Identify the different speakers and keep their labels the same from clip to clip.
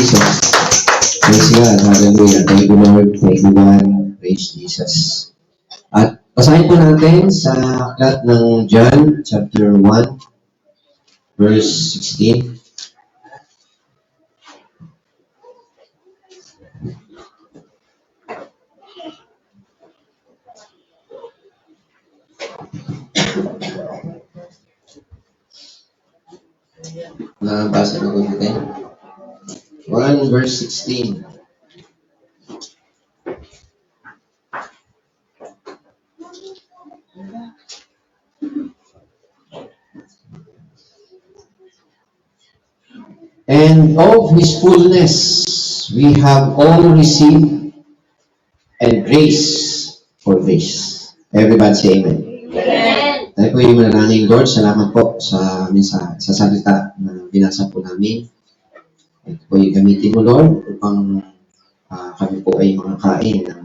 Speaker 1: Jesus. Praise God. Hallelujah. Thank you, Lord. Thank you, God. Praise Jesus. At basahin po natin sa aklat ng John, chapter 1, verse 16. Nabasa na ko dito. 1 verse 16. And of His fullness we have all received, and grace for grace. Everybody say amen.
Speaker 2: Amen.
Speaker 1: Tayo po yung manalangin, Lord. Salamat po sa salita na binasa po namin. Ito po yung gamitin mo, Lord, upang kami po ay makakain ng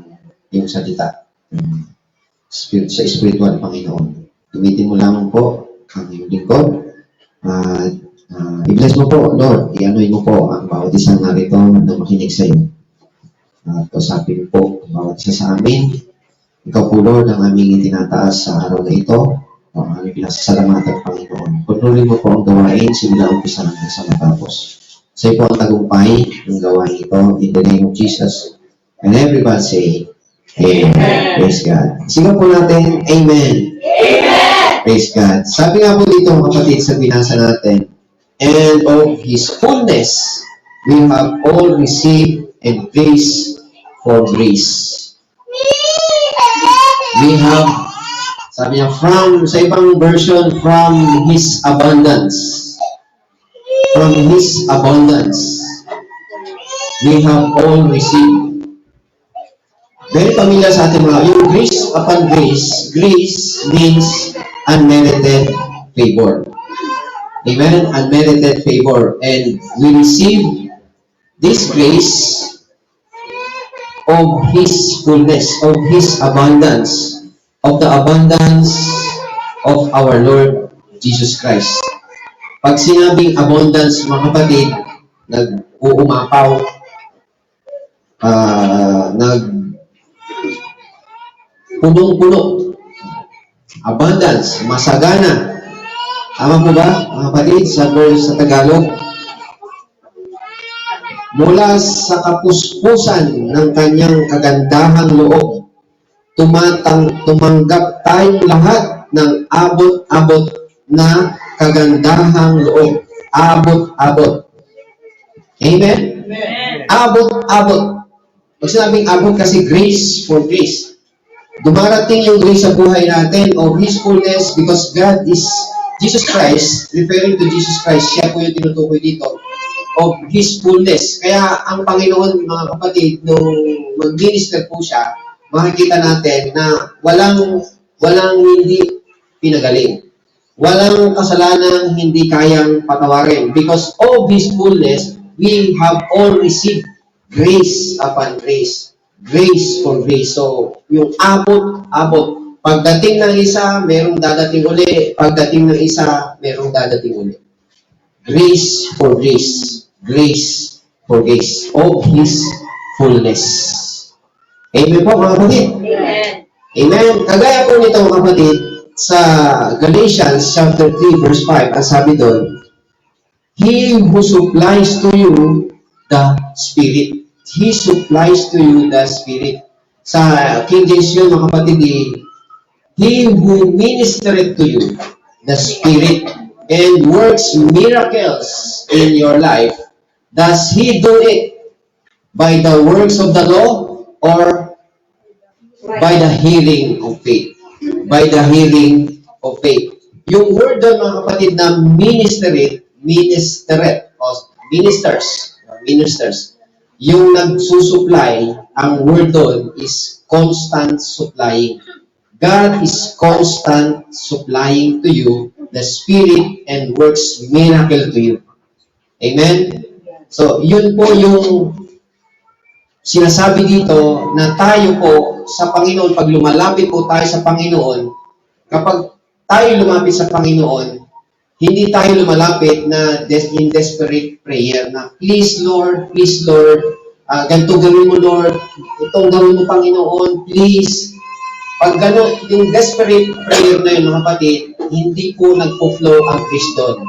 Speaker 1: iyong salita. Sa spiritual, Panginoon. Gamitin mo lamang po ang iyong lingkod. I-bless mo po, Lord. I-anoy mo po ang bawat isang narito na makinig sa iyo. Kausapin po ang bawat isa sa amin. Ikaw po, Lord, ang aming itinataas sa araw na ito. Ang aming pinasasalamatan, Panginoon. Patuloy mo po ang gawain simula umpisa hanggang sa matapos. Sa iyo po ang tagumpay ng gawain ito. In the name of Jesus. And everybody say, Amen. Praise God. Sigaw po natin, Amen.
Speaker 2: Amen.
Speaker 1: Praise God. Sabi nga po dito, kapatid, sa binasa natin, and of His fullness, we have all received and grace for grace. We have, sabi niya, sa ibang version, from His abundance. From His abundance, we have all received. Very familiar sa ating mga, yung grace upon grace, grace means unmerited favor. Amen? Unmerited favor. And we receive this grace of His fullness, of His abundance, of the abundance of our Lord Jesus Christ. Pag sinabing abundance, mga kapatid, nag-uumapaw, punong-puno. Abundance, masagana. Tama po ba, mga kapatid, sa Tagalog? Mula sa kapuspusan ng kanyang kagandahang loob, tumanggap tayong lahat ng abot-abot na kagandahang loob. Abot-abot. Amen?
Speaker 2: Amen.
Speaker 1: Abot-abot. Pag sinabing abot kasi grace for grace. Dumarating yung grace sa buhay natin of His fullness because God is Jesus Christ, referring to Jesus Christ, siya po yung tinutukoy dito, of His fullness. Kaya ang Panginoon, mga kapatid, nung mag-minister po siya, makikita natin na walang hindi pinagaling. Walang kasalanang hindi kayang patawarin. Because of His fullness, we have all received grace upon grace. Grace for grace. So, yung abot-abot. Pagdating ng isa, merong dadating uli. Pagdating ng isa, merong dadating uli. Grace for grace. Grace for grace. Of His fullness. Amen po, mga kapatid.
Speaker 2: Amen.
Speaker 1: Amen. Kagaya po nito, mga kapatid, sa Galatians chapter 3, verse 5, ang sabi doon, He who supplies to you the Spirit. He supplies to you the Spirit. Sa King James yun, mga kapatid, He who ministered to you the Spirit and works miracles in your life, does He do it by the works of the law or by the hearing of faith? By the hearing of faith. Yung word doon, mga kapatid, na ministers, yung nagsusupply, ang word doon is constant supplying. God is constant supplying to you the Spirit and works miracle to you. Amen? So, yun po yung sinasabi dito na tayo po sa Panginoon, pag lumalapit po tayo sa Panginoon, kapag tayo lumapit sa Panginoon, hindi tayo lumalapit na in desperate prayer na, please Lord, ganito gawin mo Lord, itong gawin mo Panginoon, please. Pag gano'n, yung desperate prayer na yun mga kapatid, hindi po nagpo-flow ang grace doon.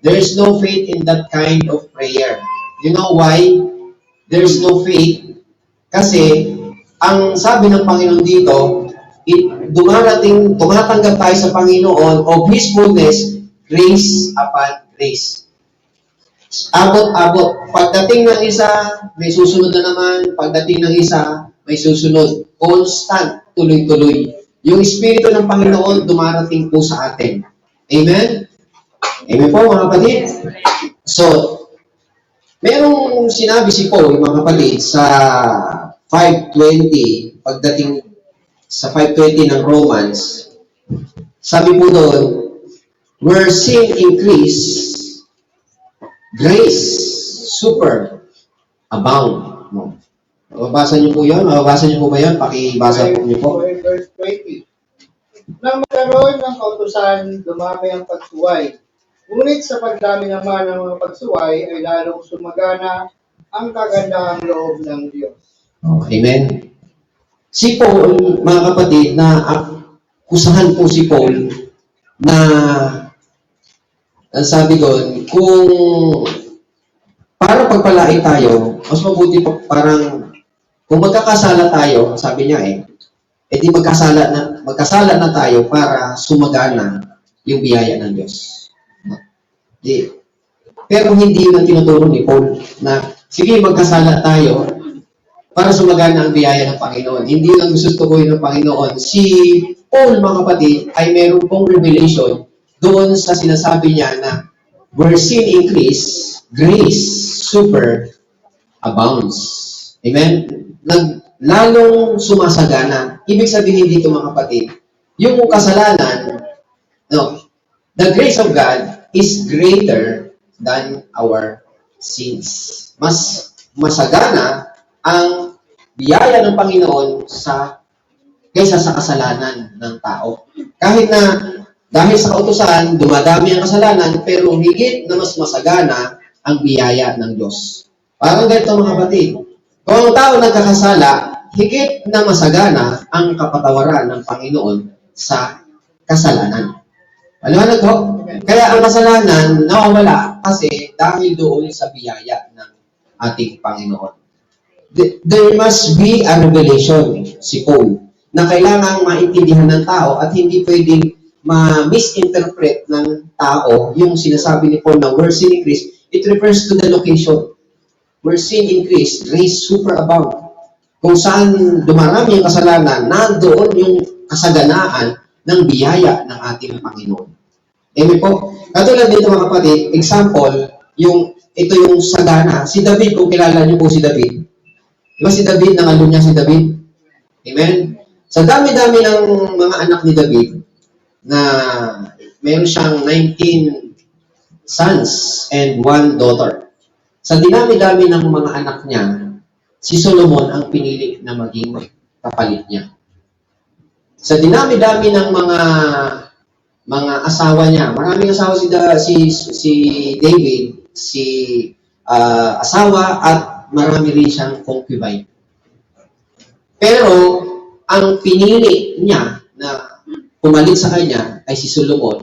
Speaker 1: There's no faith in that kind of prayer. You know why? There's no faith. Kasi, ang sabi ng Panginoon dito, tumatanggap tayo sa Panginoon of His fullness, grace upon grace. Abot-abot. Pagdating ng isa, may susunod na naman. Pagdating ng isa, may susunod. Constant, tuloy-tuloy. Yung Espiritu ng Panginoon dumarating po sa atin. Amen? Amen po mga kapatid? So, merong sinabi si Paul, mga kapatid, sa 5:20, pagdating sa 5:20 ng Romans, sabi po doon, where sin increase, grace super abound. No? Mababasa niyo po yun? Mababasa niyo po ba yun? Pakibasa po niyo po.
Speaker 3: Verse 20. Nang magkaroon ng kautusan, dumami ang pagsuway. Ngunit sa pagdami naman ng mga pagsuway ay lalong sumagana ang kagandahang loob ng Diyos.
Speaker 1: Oh, amen. Si Paul, mga kapatid, na akusahan po si Paul na ang sabi doon, kung para pagpalain tayo, mas mabuti pa parang kung magkakasala tayo, sabi niya di magkasala na tayo para sumagana yung biyaya ng Diyos. Pero hindi yun ang tinuturo ni Paul na sige magkasala tayo para sumagana ang biyaya ng Panginoon. Hindi yun ang gusto tukuyin ng Panginoon. Si Paul, mga kapatid, ay meron pong revelation doon sa sinasabi niya na where sin increase, grace super abounds. Amen? Lalong sumasagana. Ibig sabihin dito mga kapatid, yung kasalanan, the grace of God is greater than our sins. Mas masagana ang biyaya ng Panginoon kaysa sa kasalanan ng tao. Kahit na dahil sa kautusan, dumadami ang kasalanan, pero higit na mas masagana ang biyaya ng Diyos. Parang ganito mga kapatid. Kung ang tao nagkakasala, higit na masagana ang kapatawaran ng Panginoon sa kasalanan. Paliwanag ko? Kaya ang kasalanan nawawala kasi dahil doon sa biyaya ng ating Panginoon. There must be a revelation, si Paul, na kailangang maintindihan ng tao at hindi pwedeng ma-misinterpret ng tao yung sinasabi ni Paul na where sin increase, it refers to the location. Where sin increase, grace super abound. Kung saan dumarami yung kasalanan, nandoon yung kasaganaan ng biyaya ng ating Panginoon. Amen po? Katulad dito mga kapatid, example, ito yung sagana. Si David, kung kilala niyo po si David. Di ba si David, nangalun niya si David? Amen? Sa dami-dami ng mga anak ni David, na meron siyang 19 sons and 1 daughter. Sa dinami-dami ng mga anak niya, si Solomon ang pinili na maging kapalit niya. Sa dinami-dami ng mga asawa niya, maraming asawa si David, asawa at marami rin siyang concubine. Pero ang pinili niya na pumalit sa kanya ay si Solomon.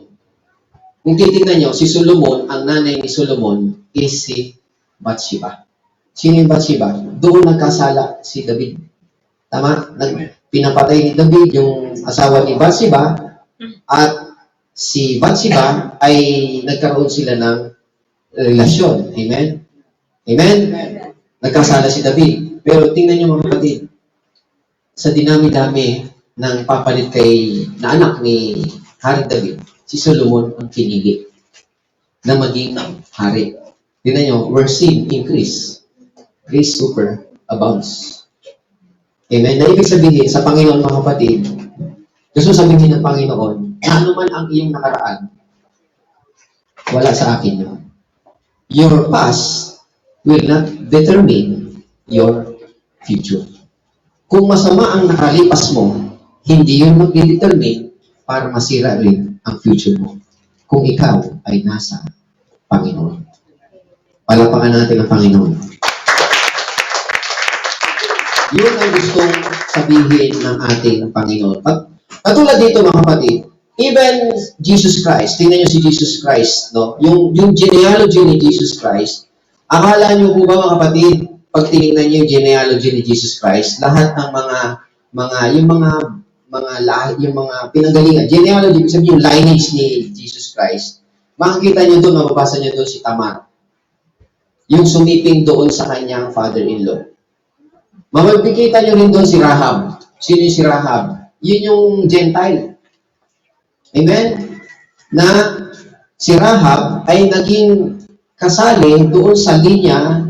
Speaker 1: Kung titignan nyo, si Solomon, ang nanay ni Solomon is si Bathsheba. Sino yung Bathsheba? Doon nagkasala si David. Tama? Pinapatay ni David yung asawa ni Bathsheba at si Bathsheba ay nagkaroon sila ng relasyon. Amen? Amen? Nagkasala si David. Pero tingnan nyo mga kapatid, sa dinami-dami ng papalit na anak ni Hari David, si Solomon ang pinili na maging hari. Tingnan nyo, where sin increase, grace super abounds. Amen? Na ibig sabihin, sa Panginoon mga kapatid, gusto sabihin ng Panginoon, ano man ang iyong nakaraan, wala sa akin yun. Your past will not determine your future. Kung masama ang nakalipas mo, hindi yun mag-determine para masira rin ang future mo. kung ikaw ay nasa Panginoon. Palapakan natin ang Panginoon. Yun ang gustong sabihin ng ating Panginoon. Katulad dito mga kapatid, even Jesus Christ, tingnan nyo si Jesus Christ, no? Yung genealogy ni Jesus Christ, akala nyo po ba mga kapatid, pag tinignan nyo yung genealogy ni Jesus Christ, lahat ng yung mga pinanggalingan, genealogy, ibig sabihin yung lineage ni Jesus Christ, makikita nyo doon, mababasa nyo doon si Tamar. Yung sumiping doon sa kanyang father-in-law. Mamagpikita nyo rin doon si Rahab. Sino yung si Rahab? Yun yung Gentile. Amen? Na si Rahab ay naging kasali doon sa linya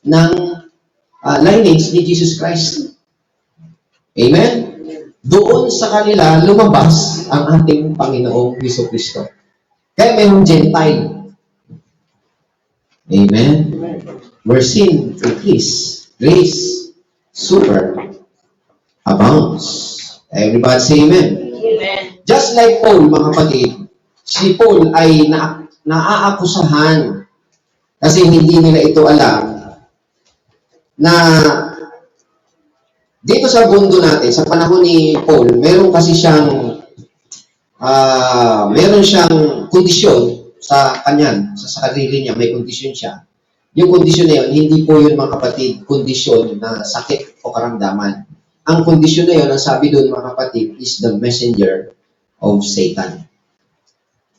Speaker 1: ng lineage ni Jesus Christ. Amen? Doon sa kanila lumabas ang ating Panginoong Jesucristo. Kaya mayroong Gentile. Amen? Mercy, peace, grace, super abounds. Everybody say amen.
Speaker 2: Amen.
Speaker 1: Just like Paul, mga kapatid, si Paul ay naaakusahan kasi hindi nila ito alam na dito sa mundo natin, sa panahon ni Paul, meron siyang kondisyon sa kanyan, sa sarili niya, may kondisyon siya. Yung kondisyon na yun, hindi po yun mga kapatid, kondisyon na sakit o karamdaman. Ang kondisyon na yun, ang sabi doon mga kapatid, is the messenger of Satan.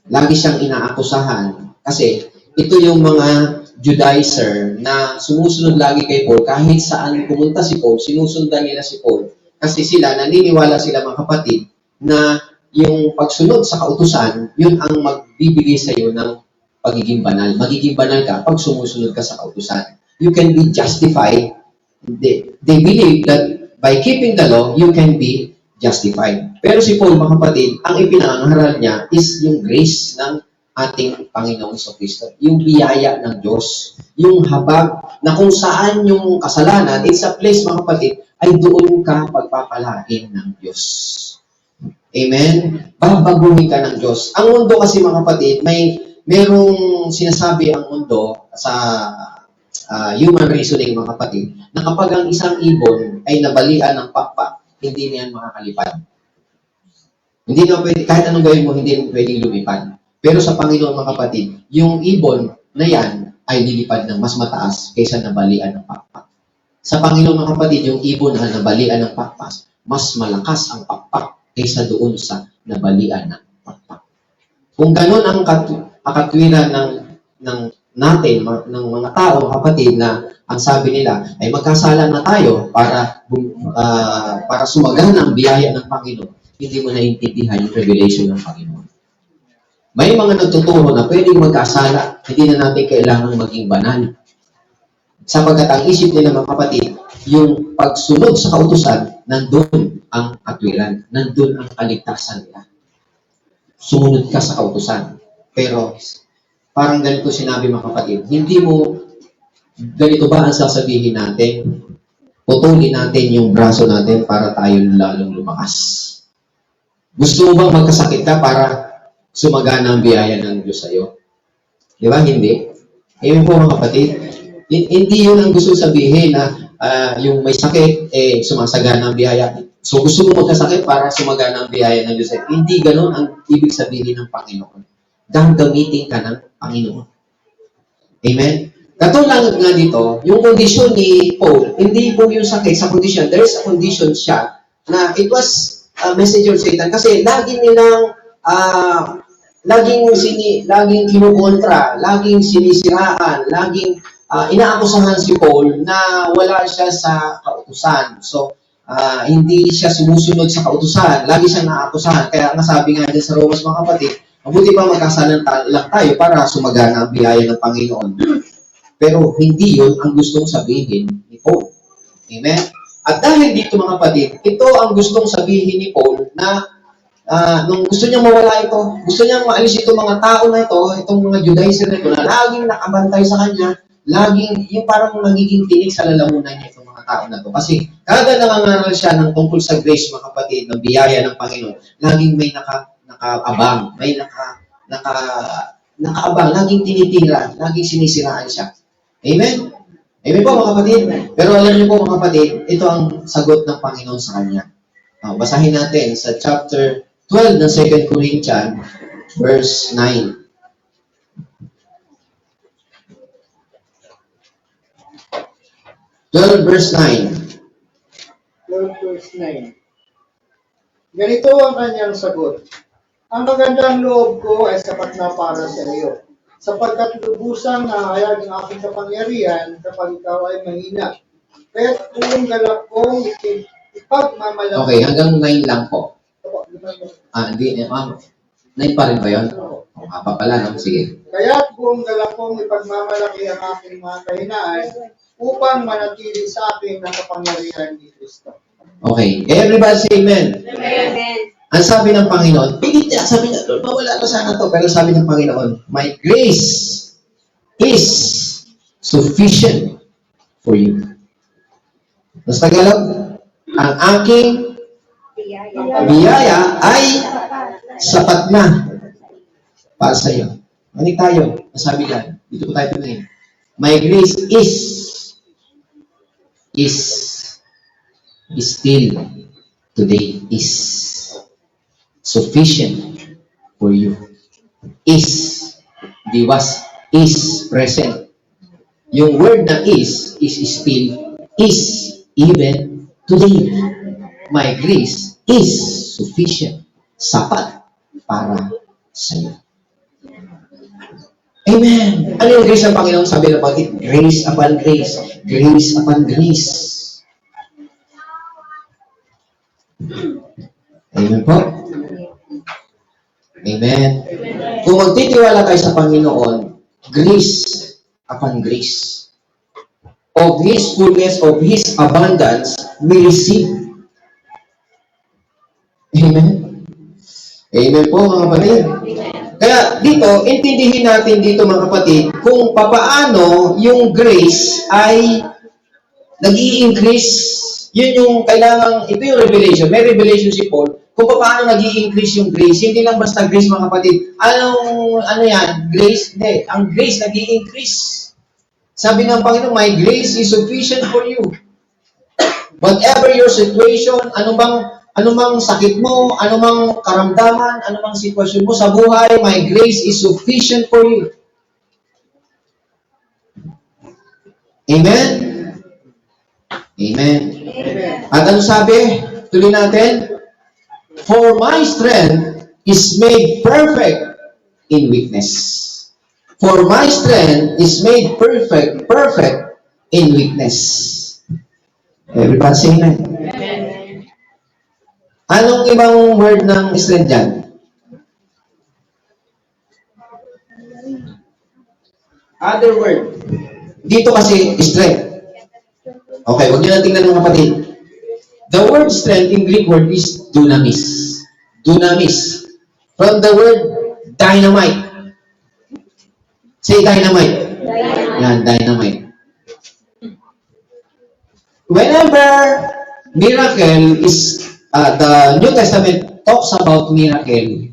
Speaker 1: Lagi siyang inaakusahan kasi ito yung mga Judaizer na sumusunod lagi kay Paul. Kahit saan pumunta si Paul, sinusundan nila si Paul. Kasi sila, naniniwala sila mga kapatid na yung pagsunod sa kautusan, yun ang magbibigay sa iyo ng pagiging banal. Magiging banal ka pag sumusunod ka sa kautusan. You can be justified. They believe that by keeping the law, you can be justified. Pero si Paul, mga kapatid, ang ipinangaral niya is yung grace ng ating Panginoong Jesucristo. Yung biyaya ng Diyos. Yung habag na kung saan yung kasalanan, it's a place, mga kapatid, ay doon ka pagpapalain ng Diyos. Amen? Babaguhin ka ng Diyos. Ang mundo kasi, mga kapatid, merong sinasabi ang mundo sa human reasoning, mga kapatid, na kapag ang isang ibon ay nabalian ng pakpak, hindi niyan makakalipad. Hindi na pwede, kahit anong gawin mo, hindi rin pwedeng lumipad. Pero sa Panginoon, mga kapatid, yung ibon na yan ay lilipad ng mas mataas kaysa nabalian ng pakpak. Sa Panginoon, mga kapatid, yung ibon na nabalian ng pakpak, mas malakas ang pakpak kaysa doon sa nabalian ng pakpak. Kung ganun ang katwiran ng natin, ng mga tao, kapatid, na ang sabi nila ay magkasala na tayo para sumagana ang biyaya ng Panginoon, hindi mo naiintindihan yung revelation ng Panginoon. May mga nagtuturo na pwedeng magkasala, hindi na natin kailangang maging banal. Sapagkat ang isip nila, mga kapatid, yung pagsunod sa kautusan, nandun ang katwiran, nandun ang kaligtasan nila. Sumunod ka sa kautusan. Pero, parang ganito sinabi, mga kapatid, hindi mo, ganito ba ang sasabihin natin? Putulin natin yung braso natin para tayo lalong lumakas. Gusto mo bang magkasakit ka para sumagana ang biyaya ng Diyos sa'yo? Di ba? Hindi. Amen po, mga kapatid. Hindi yun ang gusto sabihin na yung may sakit, sumasagana ang biyaya. So, gusto mo magkasakit para sumagana ang biyaya ng Diyos sa'yo. Hindi ganun ang ibig sabihin ng Panginoon. Gagamitin ka ng Panginoon. Amen? Katulad nga dito, yung kondisyon ni Paul, hindi po yung sakit sa kondisyon. There is a condition siya na it was a messenger of Satan. Kasi laging nilang laging kinukontra, laging sinisiraan, laging inaakusahan si Paul na wala siya sa kautusan. So, hindi siya sumusunod sa kautusan. Lagi siyang naakusahan. Kaya nga sabi nga dyan sa Romans, mga kapatid, mabuti pa magkasalan lang tayo para sumagana ang biyaya ng Panginoon. Pero hindi yun ang gustong sabihin ni Paul. Amen? At dahil dito, mga kapatid, ito ang gustong sabihin ni Paul na nung gusto niyang mawala ito, gusto niyang maalis itong mga tao na ito, itong mga Judaizer na ito, na laging nakabantay sa kanya, laging, yung parang nagiging tinig sa lalamunan niya itong mga tao na ito. Kasi kada nangangaral siya ng tungkol sa grace, mga kapatid, ng biyaya ng Panginoon, laging may nakaabang, may nakaabang, laging tinitira, laging sinisiraan siya. Amen? Amen po mga kapatid. Pero alam niyo po mga kapatid, ito ang sagot ng Panginoon sa kanya. Basahin natin sa chapter 12 ng 2 Corinthians, verse 9. 12 verse 9.
Speaker 3: 12 verse 9. Ganito ang kanyang sagot. Ang kagandang loob ko ay sapat na para sa iyo, sapagkat lubusang nahayag ang aking kapangyarihan kapag ikaw ay mahina. Kaya't kung galak kong ipagmamalaki.
Speaker 1: Okay, hanggang 9 lang po. Hindi, 9 pa rin ba yun? Pa pala, no? Sige.
Speaker 3: Kaya't buong galak kong ipagmamalaki ang aking mga kahinaan upang manatili sa akin ang kapangyarihan ni Kristo.
Speaker 1: Okay, everybody say amen.
Speaker 2: Amen.
Speaker 1: Ang sabi ng Panginoon, pigit niya, sabi niya, Lord, mawala na sana to. Pero sabi ng Panginoon, my grace is sufficient for you. Mas Tagalog, ang aking biyaya ay sapat na para sa iyo. Manig tayo, masabi yan. Dito po tayo tuloy. My grace is still today is sufficient for you. Di was, is present. Yung word na is still, is even today. My grace is sufficient, sapat para sa iyo. Amen. Ano yung grace ng Panginoon? Sabi ng Panginoon, grace upon grace, grace upon grace. Amen po. Amen. Kung magtitiwala tayo sa Panginoon, grace upon grace. Of His fullness, of His abundance, we receive. Amen. Amen po mga kapatid. Kaya dito, intindihin natin dito mga kapatid, kung papaano yung grace ay nag-i-increase. Yun yung kailangan, ito yung revelation. May revelation si Paul. Kung paano nag-i-increase yung grace. Hindi lang basta grace mga kapatid. Ano yan? Grace? Hindi. Ang grace nag-i-increase. Sabi ng Panginoon, my grace is sufficient for you. Whatever your situation, ano bang sakit mo, ano bang karamdaman, ano bang sitwasyon mo sa buhay, my grace is sufficient for you. Amen? Amen. At ano sabi? Tuloy natin. For my strength is made perfect in weakness. For my strength is made perfect in weakness. Everybody say amen. Anong ibang word ng strength dyan? Other word. Dito kasi strength. Okay, huwag nyo na tingnan mga kapatid. The word strength in Greek word is dunamis. Dunamis. From the word dynamite. Say dynamite. Yan, dynamite. Whenever miracle is, the New Testament talks about miracle,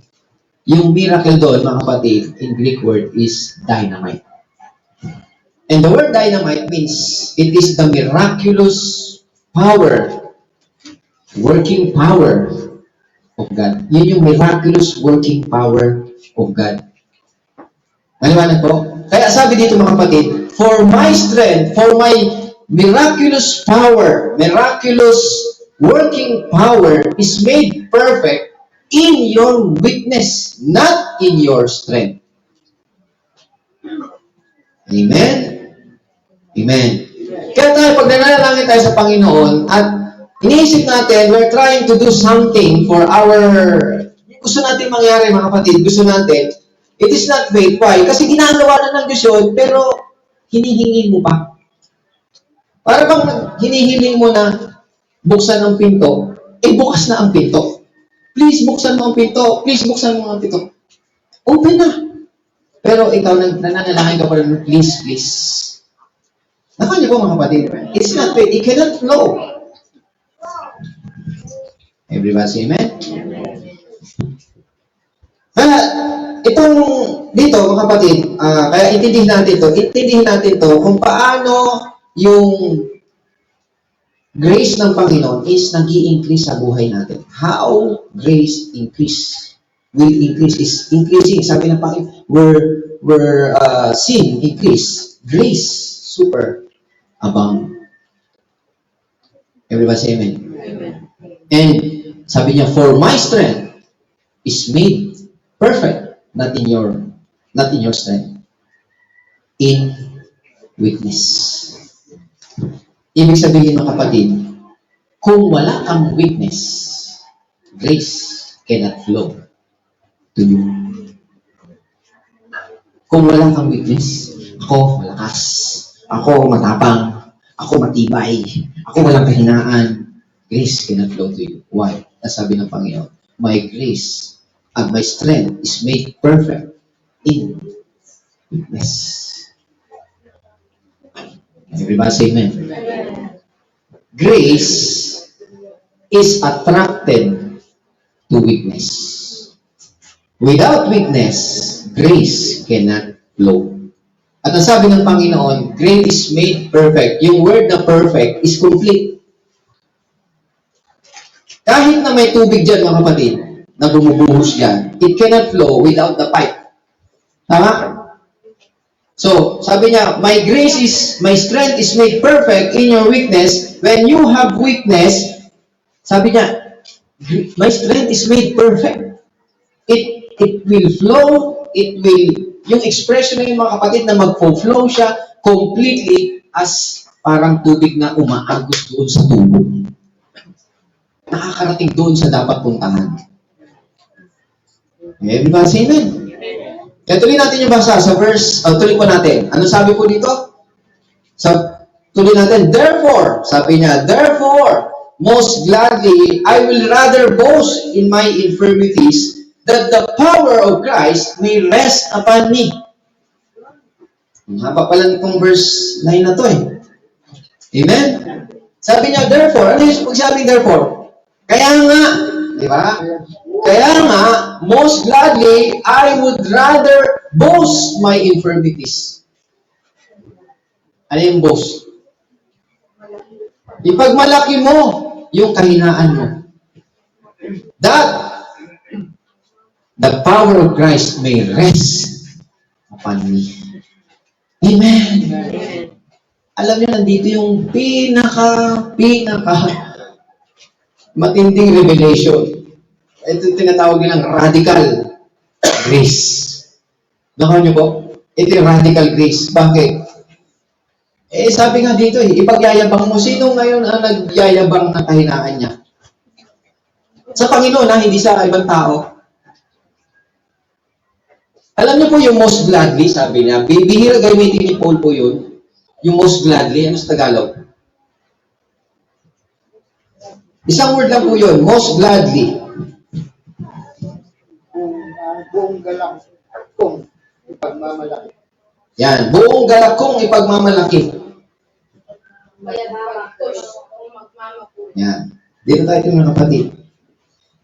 Speaker 1: yung miracle doon, mga kapatid, in Greek word is dynamite. And the word dynamite means it is the miraculous power, working power of God. Yun yung miraculous working power of God. Maliwanag po? Kaya sabi dito mga kapatid, for my strength, for my miraculous power, miraculous working power is made perfect in your weakness, not in your strength. Amen? Amen. Kaya tayo, pag nananalangin tayo sa Panginoon at iniisip natin, we're trying to do something for our, gusto natin mangyari mga kapatid, gusto natin, it is not faith. Why? Kasi ginagawa na ng Diyos yun, pero hinihingi mo pa. Para bang hinihiling mo na buksan ang pinto, bukas na ang pinto. Please, buksan mo ang pinto. Please, buksan mo ang pinto. Open na. Pero ikaw, nananalangin ka pa rin, please, please. Nakuha niyo po mga kapatid. It's not faith. It cannot flow. Everybody say amen? Itong dito, mga kapatid, kaya intindihin natin to kung paano yung grace ng Panginoon is nag-i-increase sa buhay natin. How grace will increase is increasing. Sabi ng Panginoon, where sin increase, grace super abound. Everybody say amen.
Speaker 2: Amen.
Speaker 1: And sabi niya, for my strength is made perfect, not in your strength, in weakness. Ibig sabihin ng kapatid, kung wala kang weakness, grace cannot flow to you. Kung wala kang weakness, ako malakas, ako matapang, ako matibay, ako walang kahinaan, grace cannot flow to you. Why? Sabi ng Panginoon, my grace and my strength is made perfect in weakness. Everybody say amen. Grace is attracted to weakness. Without weakness, grace cannot flow. At ang sabi ng Panginoon, grace is made perfect. Yung word na perfect is complete. Kahit na may tubig dyan, mga kapatid, na bumubuhos dyan, it cannot flow without the pipe. Tama? So, sabi niya, my strength is made perfect in your weakness. When you have weakness, sabi niya, my strength is made perfect. It will flow, yung expression ng mga kapatid na mag-flow siya completely as parang tubig na umaagos doon sa tubo. Nakakarating doon sa dapat puntahan. Everybody say amen. Kaya tuloy natin yung basa sa verse, tuloy po natin. Ano sabi po dito? Tuloy natin, therefore, sabi niya, therefore, most gladly, I will rather boast in my infirmities, that the power of Christ may rest upon me. Ang haba pala nitong verse 9 na to eh. Amen? Sabi niya, therefore, ano yung pagsabi therefore? Kaya nga, di ba? Kaya nga, most gladly, I would rather boast my infirmities. Ano yung boast? Ipagmalaki mo yung kahinaan mo. That the power of Christ may rest upon me. Amen. Alam niyo, nandito yung pinaka matinding revelation. Ito tinatawag nilang radical grace. Nakawin niyo po? Ito yung radical grace. Bakit? Sabi nga dito ipagyayabang mo. Sino ngayon ang nagyayabang ng kahinaan niya? Sa Panginoon, hindi sa ibang tao. Alam niyo po yung most gladly, sabi niya, bihira gamitin ni Paul po yun. Yung most gladly, ano sa Tagalog? Isang word lang po yun, most gladly.
Speaker 3: Buong galak kong ipagmamalaki.
Speaker 1: Yan, buong galak kong ipagmamalaki. Yan. Dito tayo mga kapatid.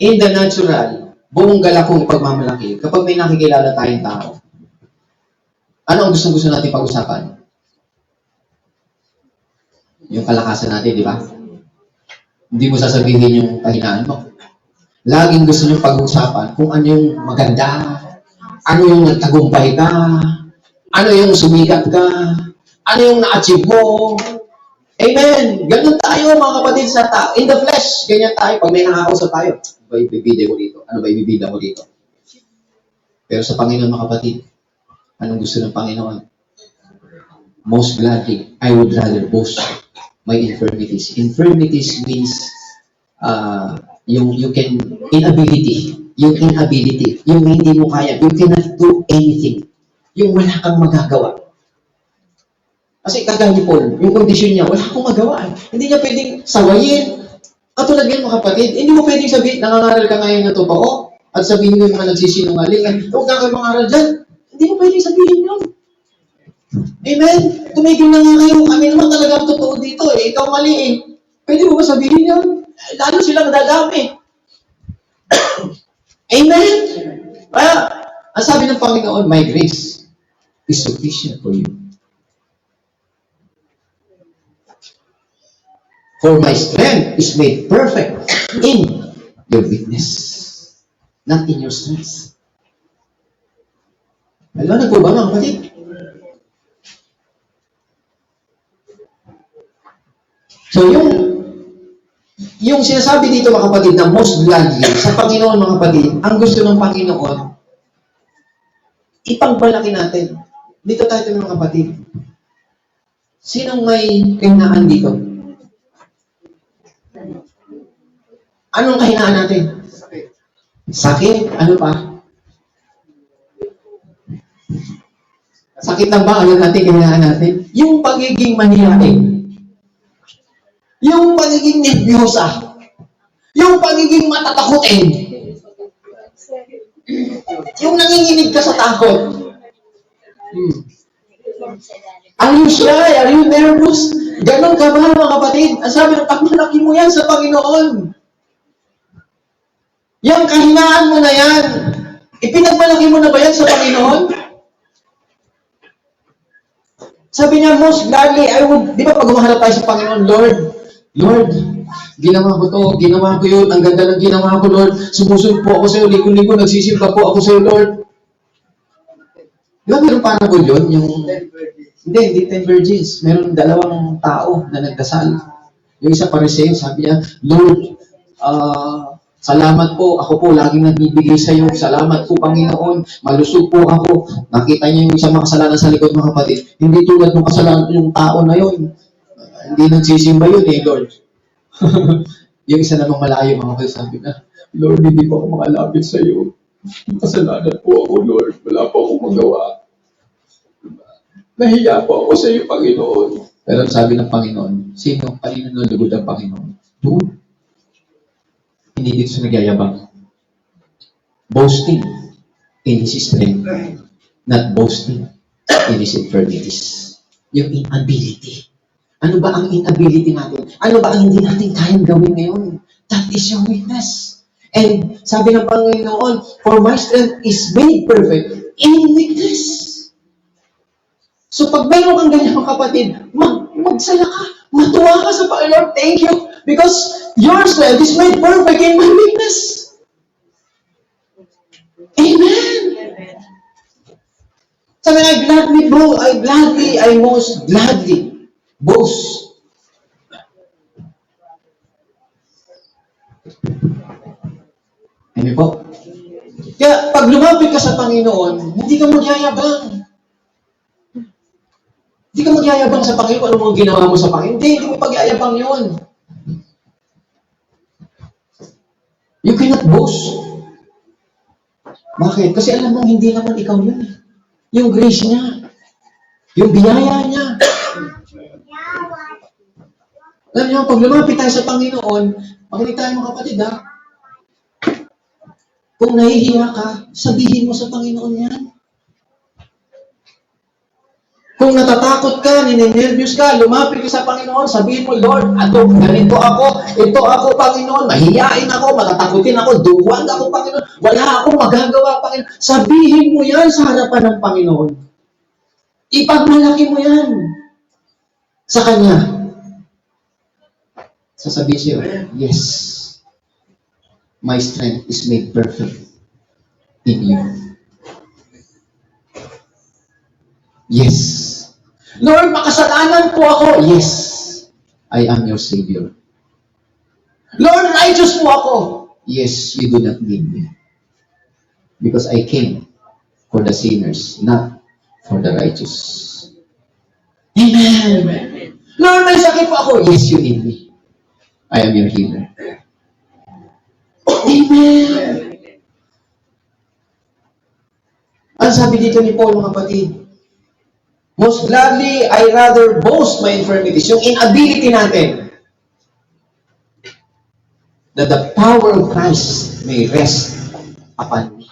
Speaker 1: In the natural, buong galak kong ipagmamalaki. Kapag may nakikilala tayong tao, ano ang gusto natin pag-usapan? Yung kalakasan natin, di ba? Hindi mo sasabihin yung kahinaan mo. Laging gusto nyo pag-usapan kung ano yung maganda, ano yung nagtagumpay ka, ano yung sumikat ka, ano yung na-achieve mo. Amen! Ganun tayo mga kapatid sa tao. In the flesh, ganyan tayo. Pag may nakakausap tayo, ano ba ibibida ko dito? Ano ba ibibida ko dito? Pero sa Panginoon mga kapatid, anong gusto ng Panginoon? Most gladly, I would rather boast my infirmities. Infirmities means yung inability, yung hindi mo kaya, you cannot do anything, yung wala kang magagawa. Kasi kagaya ni Paul, yung kondisyon niya, wala akong magawa. Hindi niya pwedeng sawayin. Katulad ngayon mga kapatid, hindi mo pwedeng sabihin, nangangaral ka ngayon na totoo, at sabihin mo yung mga nagsisinungaling, huwag ka kayo mangaral dyan. Hindi mo pwedeng sabihin yun. Amen? Tumigil na nga kayo. Kami naman talaga totoo dito eh. Ikaw mali eh. Pwede mo ba sabihin yun? Lalo silang dadami. Amen? Kaya, Ang sabi ng Panginoon, my grace is sufficient for you. For my strength is made perfect in your weakness, not in your strength. Alam na po ba mga kapatid? So yung sinasabi dito mga kapatid na most gladly sa Panginoon mga kapatid, ang gusto ng Panginoon, ipagbalaki natin. Dito tayo mga kapatid. Sinong may kahinaan dito? Anong kahinaan natin? Sakit. Ano pa? Sakit lang ba? Ano natin kahinaan natin? Yung pagiging mahihain. Yung pagiging nervyosa. Yung pagiging matatakutin. Yung nanginginig ka sa takot. Are you shy? Are you nervous? Ganon ka ba mga kapatid? Ang sabi ng pagmalaki mo yan sa Panginoon. Yung kahinaan mo na yan, ipinagmalaki mo na ba yan sa Panginoon? Sabi niya, most gladly, di ba pag umaharap tayo sa Panginoon, Lord, ginawa ko to, ginawa ko yun, ang ganda ng ginawa ko, Lord, sumusunod po ako sa iyo, ligo-ligo, nagsisimba po ako sa iyo, Lord. Di ba meron parable yun? Hindi 10 virgins. Meron 2 tao na nagdasal. Yung isa pariseo, sabi niya, Lord, salamat po, ako po laging nagbibigay sa iyo. Salamat po, Panginoon. Malusog po ako. Nakita niyo yung isang makasalanan sa likod, mga kapatid. Hindi tulad ng kasalanan yung tao na yun. Hindi nagsisimba yun Lord. Yung isa namang malayo, mga kapatid, sabi na, Lord, hindi po ako makalapit sa iyo. Kasalanan po ako, Lord. Wala po akong magawa. Nahiya po ako sa iyo, Panginoon. Pero sabi ng Panginoon, sino kanino nalugod ang Panginoon? Doon. Hindi dito sa nagyayabang. Boasting in his strength, not boasting in his infirmities. Yung inability. Ano ba ang inability natin? Ano ba ang hindi natin kayang gawin ngayon? That is your weakness. And sabi ng Panginoon, for my strength is made perfect in weakness. So pag mayroon kang ganyan mga kapatid, magsaya ka, matuwa ka sa Panginoon, thank you, because your strength is made perfect in my weakness. Amen. Sabi nga, I most gladly boast. Amen po. Kaya pag lumapit ka sa Panginoon, hindi ka magyayabang. Hindi ka magyayabang sa Panginoon kung ano mga ginawa mo sa Panginoon. Hindi mo pagyayabang yun. You cannot boast. Bakit? Kasi alam mo, hindi naman ikaw yun. Yung grace niya. Yung biyaya niya. Alam niyo, pag lumapit tayo sa Panginoon, makinig tayo mga kapatid, ha? Kung nahihiya ka, sabihin mo sa Panginoon yan. Kung natatakot ka, ninenervyos ka, lumapit ka sa Panginoon, sabihin mo, Lord, ganito ako, ito ako, Panginoon, mahihiyain ako, matatakutin ako, duwag ako, Panginoon, wala akong magagawa, Panginoon. Sabihin mo yan sa harapan ng Panginoon. Ipagmalaki mo yan sa Kanya. Sasabihin siya, yes, my strength is made perfect in you. Yes. Lord, makasalanan po ako. Yes. I am your Savior. Lord, righteous po ako. Yes, you do not need me. Because I came for the sinners, not for the righteous. Amen. Lord, may sakit po ako. Yes, you need me. I am your healer. Amen. Ang sabi dito ni Paul, mga kapatid, most gladly, I rather boast my infirmities. Yung inability natin. That the power of Christ may rest upon me.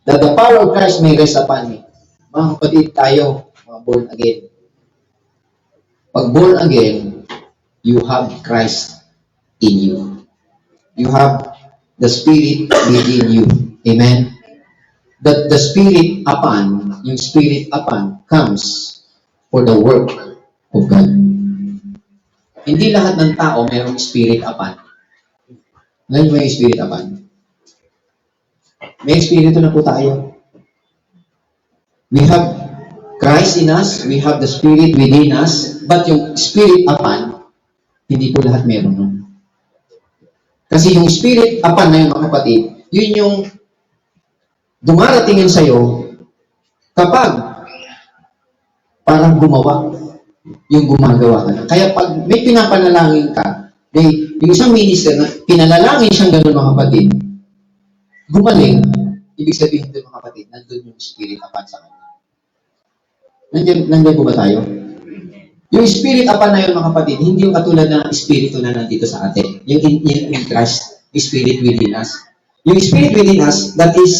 Speaker 1: That the power of Christ may rest upon me. Mga kapatid, tayo, mga born again. Pag born again, you have Christ in you. You have the Spirit within you. Amen? That the spirit upon, yung spirit upon, comes for the work of God. Hindi lahat ng tao mayroong spirit upon. Ngayon may spirit upon. May espiritu na po tayo. We have Christ in us, we have the spirit within us, but yung spirit upon, hindi po lahat meron nun. Kasi yung spirit upon na yun, mga kapatid, yun yung dumarating yun sa'yo kapag parang gumawa, yung gumagawa ka na. Kaya pag may pinapanalangin ka, yung isang minister na pinalalangin siyang gano'n, mga kapatid, gumaling, ibig sabihin doon, mga kapatid, nandun yung spirit upon sa kanya. Nandiyan po ba tayo? Yung spirit upon na yun, mga kapatid, hindi yung katulad na espiritu na nandito sa atin. Yung in Christ, spirit within us. Yung spirit within us, that is,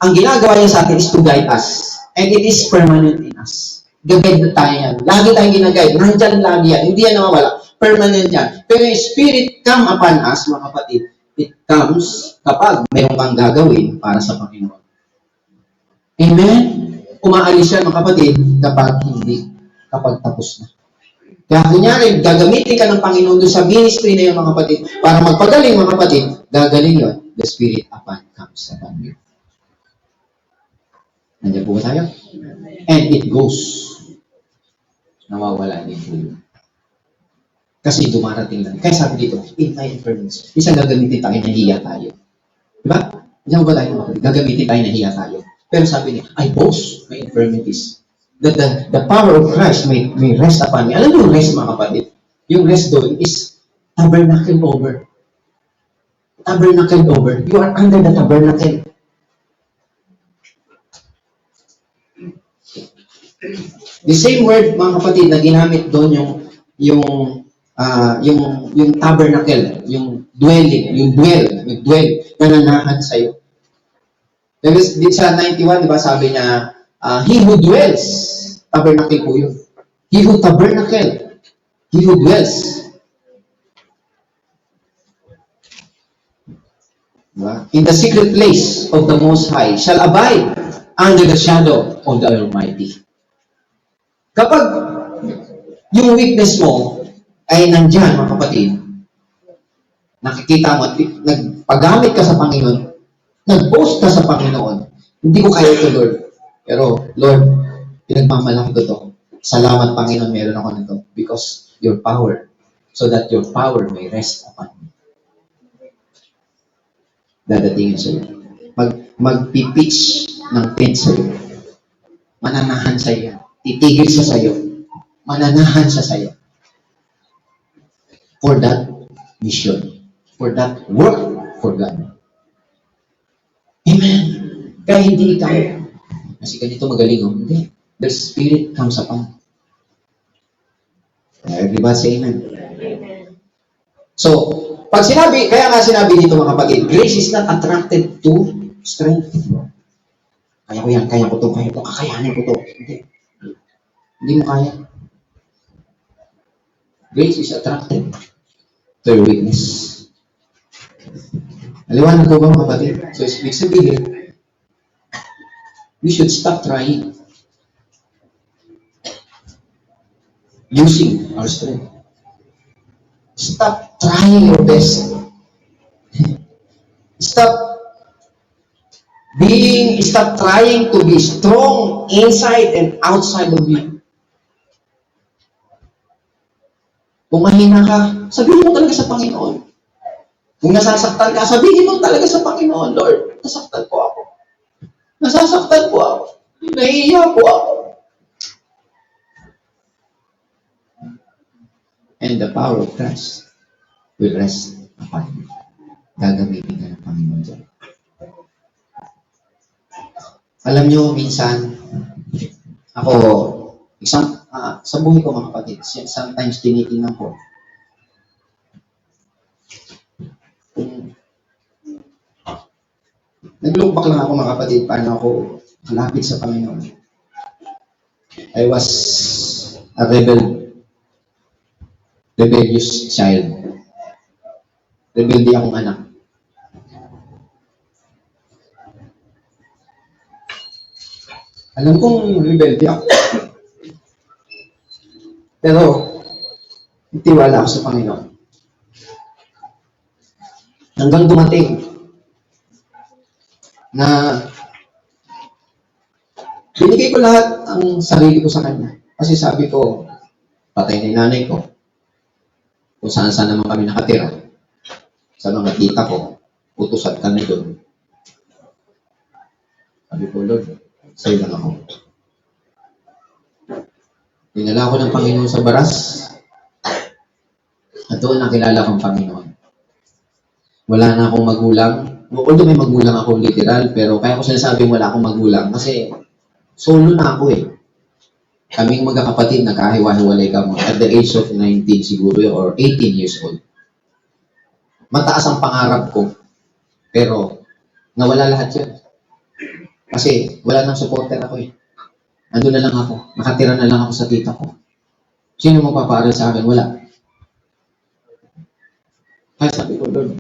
Speaker 1: ang ginagawa niya sa atin is to guide us. And it is permanent in us. Gagayad na tayo yan. Lagi tayong ginagayad. Nandyan lagi yan. Hindi yan nawawala. Permanent yan. Pero yung spirit come upon us, mga kapatid, it comes kapag mayroon kang gagawin para sa Panginoon. Amen? Umaalis yan, mga kapatid, kapag hindi. Kapag tapos na. Kaya kunyari, gagamitin ka ng Panginoon doon sa ministry na yun, mga kapatid, para magpagaling, mga kapatid, gagaling yun. The spirit upon comes upon you. Nandiyan po ba tayo? And it goes. Nawawala din po yun. Kasi dumarating lang. Kaya sabi dito, in my infirmities, isang gagamitin tayo, nahiya tayo. Diba? Diyan ba tayo, mga kapatid? Gagamitin tayo, nahiya tayo. Pero sabi niya, I boast my infirmities. That the power of Christ may rest upon me. Alam mo yung rest, mga kapatid? Yung rest doon is tabernacle over. Tabernacle over. You are under the tabernacle. The same word, mga kapatid, na ginamit doon yung tabernacle, yung dwelling, yung dwell, nananahan sa'yo. Dito sa 91, di ba, sabi niya, he who dwells, tabernacle po yun. He who tabernacle, he who dwells. Diba? In the secret place of the Most High shall abide under the shadow of the Almighty. Kapag yung weakness mo ay nandyan, mga kapatid, nakikita mo, nagpagamit ka sa Panginoon, nag-post ka sa Panginoon, hindi ko kaya ito, Lord. Pero, Lord, pinagmamalaki ko ito. Salamat, Panginoon, meron ako nito. Because your power, so that your power may rest upon me. Dadatingin sa'yo. Magpipitch ng tent sa'yo. Mananahan sa'yo. Titigil siya sa'yo. Mananahan siya sa'yo. For that mission. For that work for God. Amen. Kaya hindi ikaw. Kasi ganito magaling, oh. Hindi. The Spirit comes upon. Everybody say amen. So, pag sinabi, kaya nga sinabi dito, mga kapatid, grace is not attracted to strength. Kaya ko yan, kaya ko to, kakayanin ko to. Hindi. Hindi mo kaya. Grace is attracted to your weakness. Aliwanag ko ba, mga kapatid? So, ibig sabihin, we should stop trying using our strength. Stop trying your best. Stop trying to be strong inside and outside of you. Kung mahina ka, sabihin mo talaga sa Panginoon. Kung nasasaktan ka, sabihin mo talaga sa Panginoon, Lord, nasasaktan po ako. Nahihiya po ako. And the power of Christ will rest upon you. Gagamitin ka ng Panginoon dyan. Alam nyo, minsan, ako, sa buhay ko, mga kapatid, sometimes tinitingnan ko, nag-look back lang ako, mga kapatid, paano ako malapit sa Panginoon. I was a rebellious child. Rebelde akong anak. Alam kong rebelde ako. Pero, tiwala ako sa Panginoon. Hanggang dumating na binigay ko lahat ang sarili ko sa Kanya. Kasi sabi ko, patay na yung nanay ko. Kung saan-saan naman kami nakatira. Sa mga tita ko, utusan kami doon. Sabi ko, Lord, sa'yo lang ako. Dinala ako ng Panginoon sa baras. At doon nakilala kong Panginoon. Wala na akong magulang. Although may magulang ako literal, pero kaya ko sinasabing wala akong magulang kasi solo na ako eh. Kaming magkakapatid, nagkahiwa-hiwalay kami at the age of 19 siguro or 18 years old. Mataas ang pangarap ko, pero nawala lahat yun. Kasi wala nang supporter ako eh. Ando na lang ako. Nakatira na lang ako sa tita ko. Sino magpapaaral sa akin? Wala. Kaya sabi ko, Lord,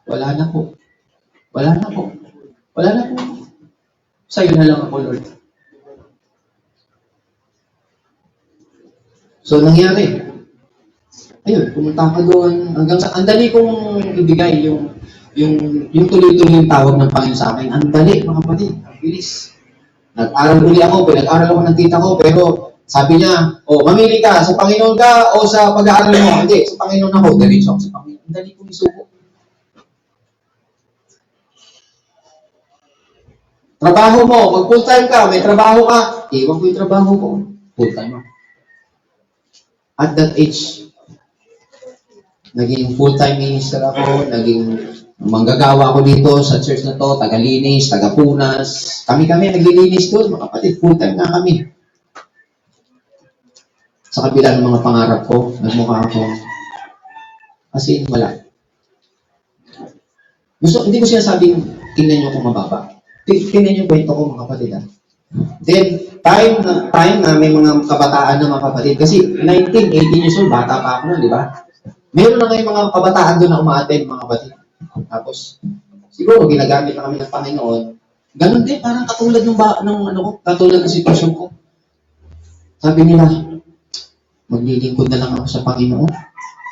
Speaker 1: wala na po. Wala na po. Wala na po. Sa'yo na lang ako, Lord. So, nangyari. Ayun, pumunta ka doon. Hanggang sa, ang dali kong ibigay yung tuloy-tuloy yung tawag ng Panginoon sa akin. Ang dali, mga kapatid. Ang bilis. Nag-aral uli ako, pinag-aral ako ng tita ko, pero sabi niya, mamili ka, sa Panginoon ka o sa pag-aaral mo? Hindi, sa Panginoon ako. Diretso ako sa Panginoon. Ang dali kong isuko. Trabaho mo, mag full-time ka, may trabaho ka, iwan ko yung trabaho ko. Full-time ako. At that age, naging full-time minister ako, naging manggagawa ako dito sa church na to, tagalinis, tagapunas. Kami naglilinis doon, mga kapatid, full-time na kami. Sa kabila ng mga pangarap ko, nagmukha ako, kasi wala. Hindi ko sinasabing, tingnan nyo kung mababa. Tingnan yung kwento ko, mga kapatid. Then, time na may mga kabataan na mga kapatid. Kasi 19, 18 years old, bata pa ako nun, di ba? Meron na kayong mga kabataan doon na umaattend, mga kapatid. Tapos, siguro, ginagamit na kami ng Panginoon. Ganun din, parang katulad katulad ng sitwasyon ko. Sabi nila, maglilingkod na lang ako sa Panginoon.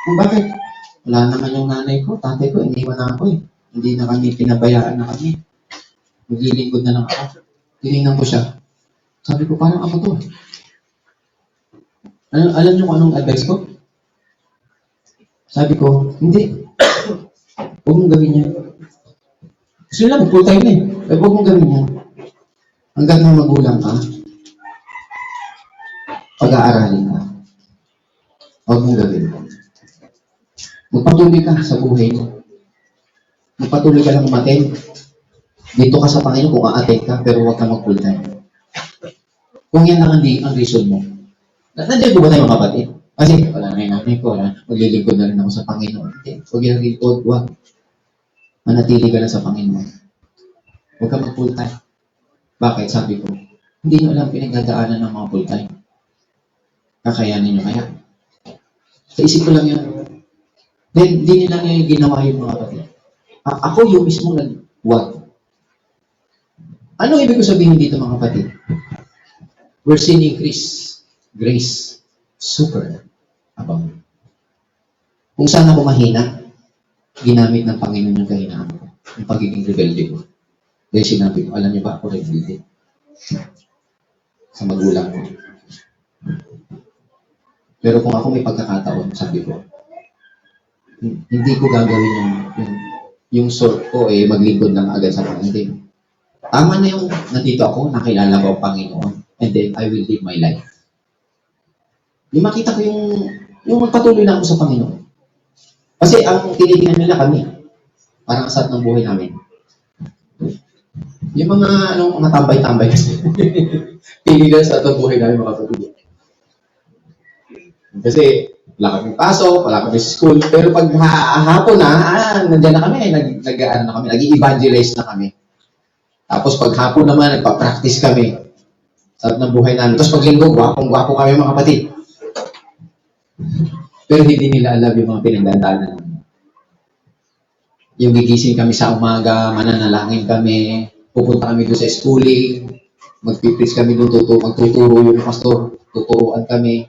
Speaker 1: Kung bakit? Wala naman yung nanay ko, tatay ko, iniwan na ako eh. Hindi na kami, pinabayaan na kami. Maglilingkod na lang ako. Tinignan ko siya. Sabi ko, parang ako to. Alam niyo kung anong advice ko? Sabi ko, hindi. Huwag mong gawin yan. Gusto nila, full time eh. Huwag mong gawin yan. Hanggang na magulang ka, pag-aaralin ka. Huwag mong gawin. Magpatuloy ka sa buhay mo. Magpatuloy ka lang umattend. Dito ka sa Panginoon kung a-attend ka, pero huwag ka mag-full time. Kung yan lang ang reason mo. Nandiyan ko ba tayo mga kapatid? Kasi wala na yung nanay ko, maglilingkod na rin ako sa Panginoon. Hindi, huwag yung lingkod, huwag. Manatili ka lang sa Panginoon. Huwag ka mag-full time. Bakit? Sabi ko, hindi nyo alam pinagdadaanan ng mga full time. Kakayanin nyo kaya. Sa isip ko lang yun. Then, hindi nila nga yung ginawa yung mga kapatid. Ako yung mismo nag-huwag. Ano ibig ko sabihin dito mga kapatid? We're seeing grace, super abang. Kung saan ako mahina, ginamit ng Panginoon yung kahinaan ko, yung pagiging rebelde ko. Dahil sinabi ko, alam niyo ba ako rebelde? Sa magulang ko. Pero kung ako may pagkakataon, sabi ko, hindi ko gagawin yung sort ko maglingkod lang agad sa Panginoon. Tama na yung nandito ako, nakilala ko ang Panginoon, and then I will live my life. Yung makita ko yung magpatuloy na ako sa Panginoon. Kasi ang tinitingnan nila kami, parang asat ng buhay namin. Yung mga tambay-tambay kasi. Piligan sa atong buhay namin mga kapatid. Kasi wala kami pasok, wala kami school, pero pag hapon nandiyan na kami, nag-evangelize na kami. Tapos pag hapon naman, nagpa-practice kami. Sarap ng buhay namin. Tapos pag linggo, gwapong-gwapo kami mga kapatid. Pero hindi nila alam yung mga pinagdadaanan namin. Yung gigising kami sa umaga, mananalangin kami, pupunta kami doon sa schooling, magpipis kami doon, magtuturo yung pastor, tuturuan kami.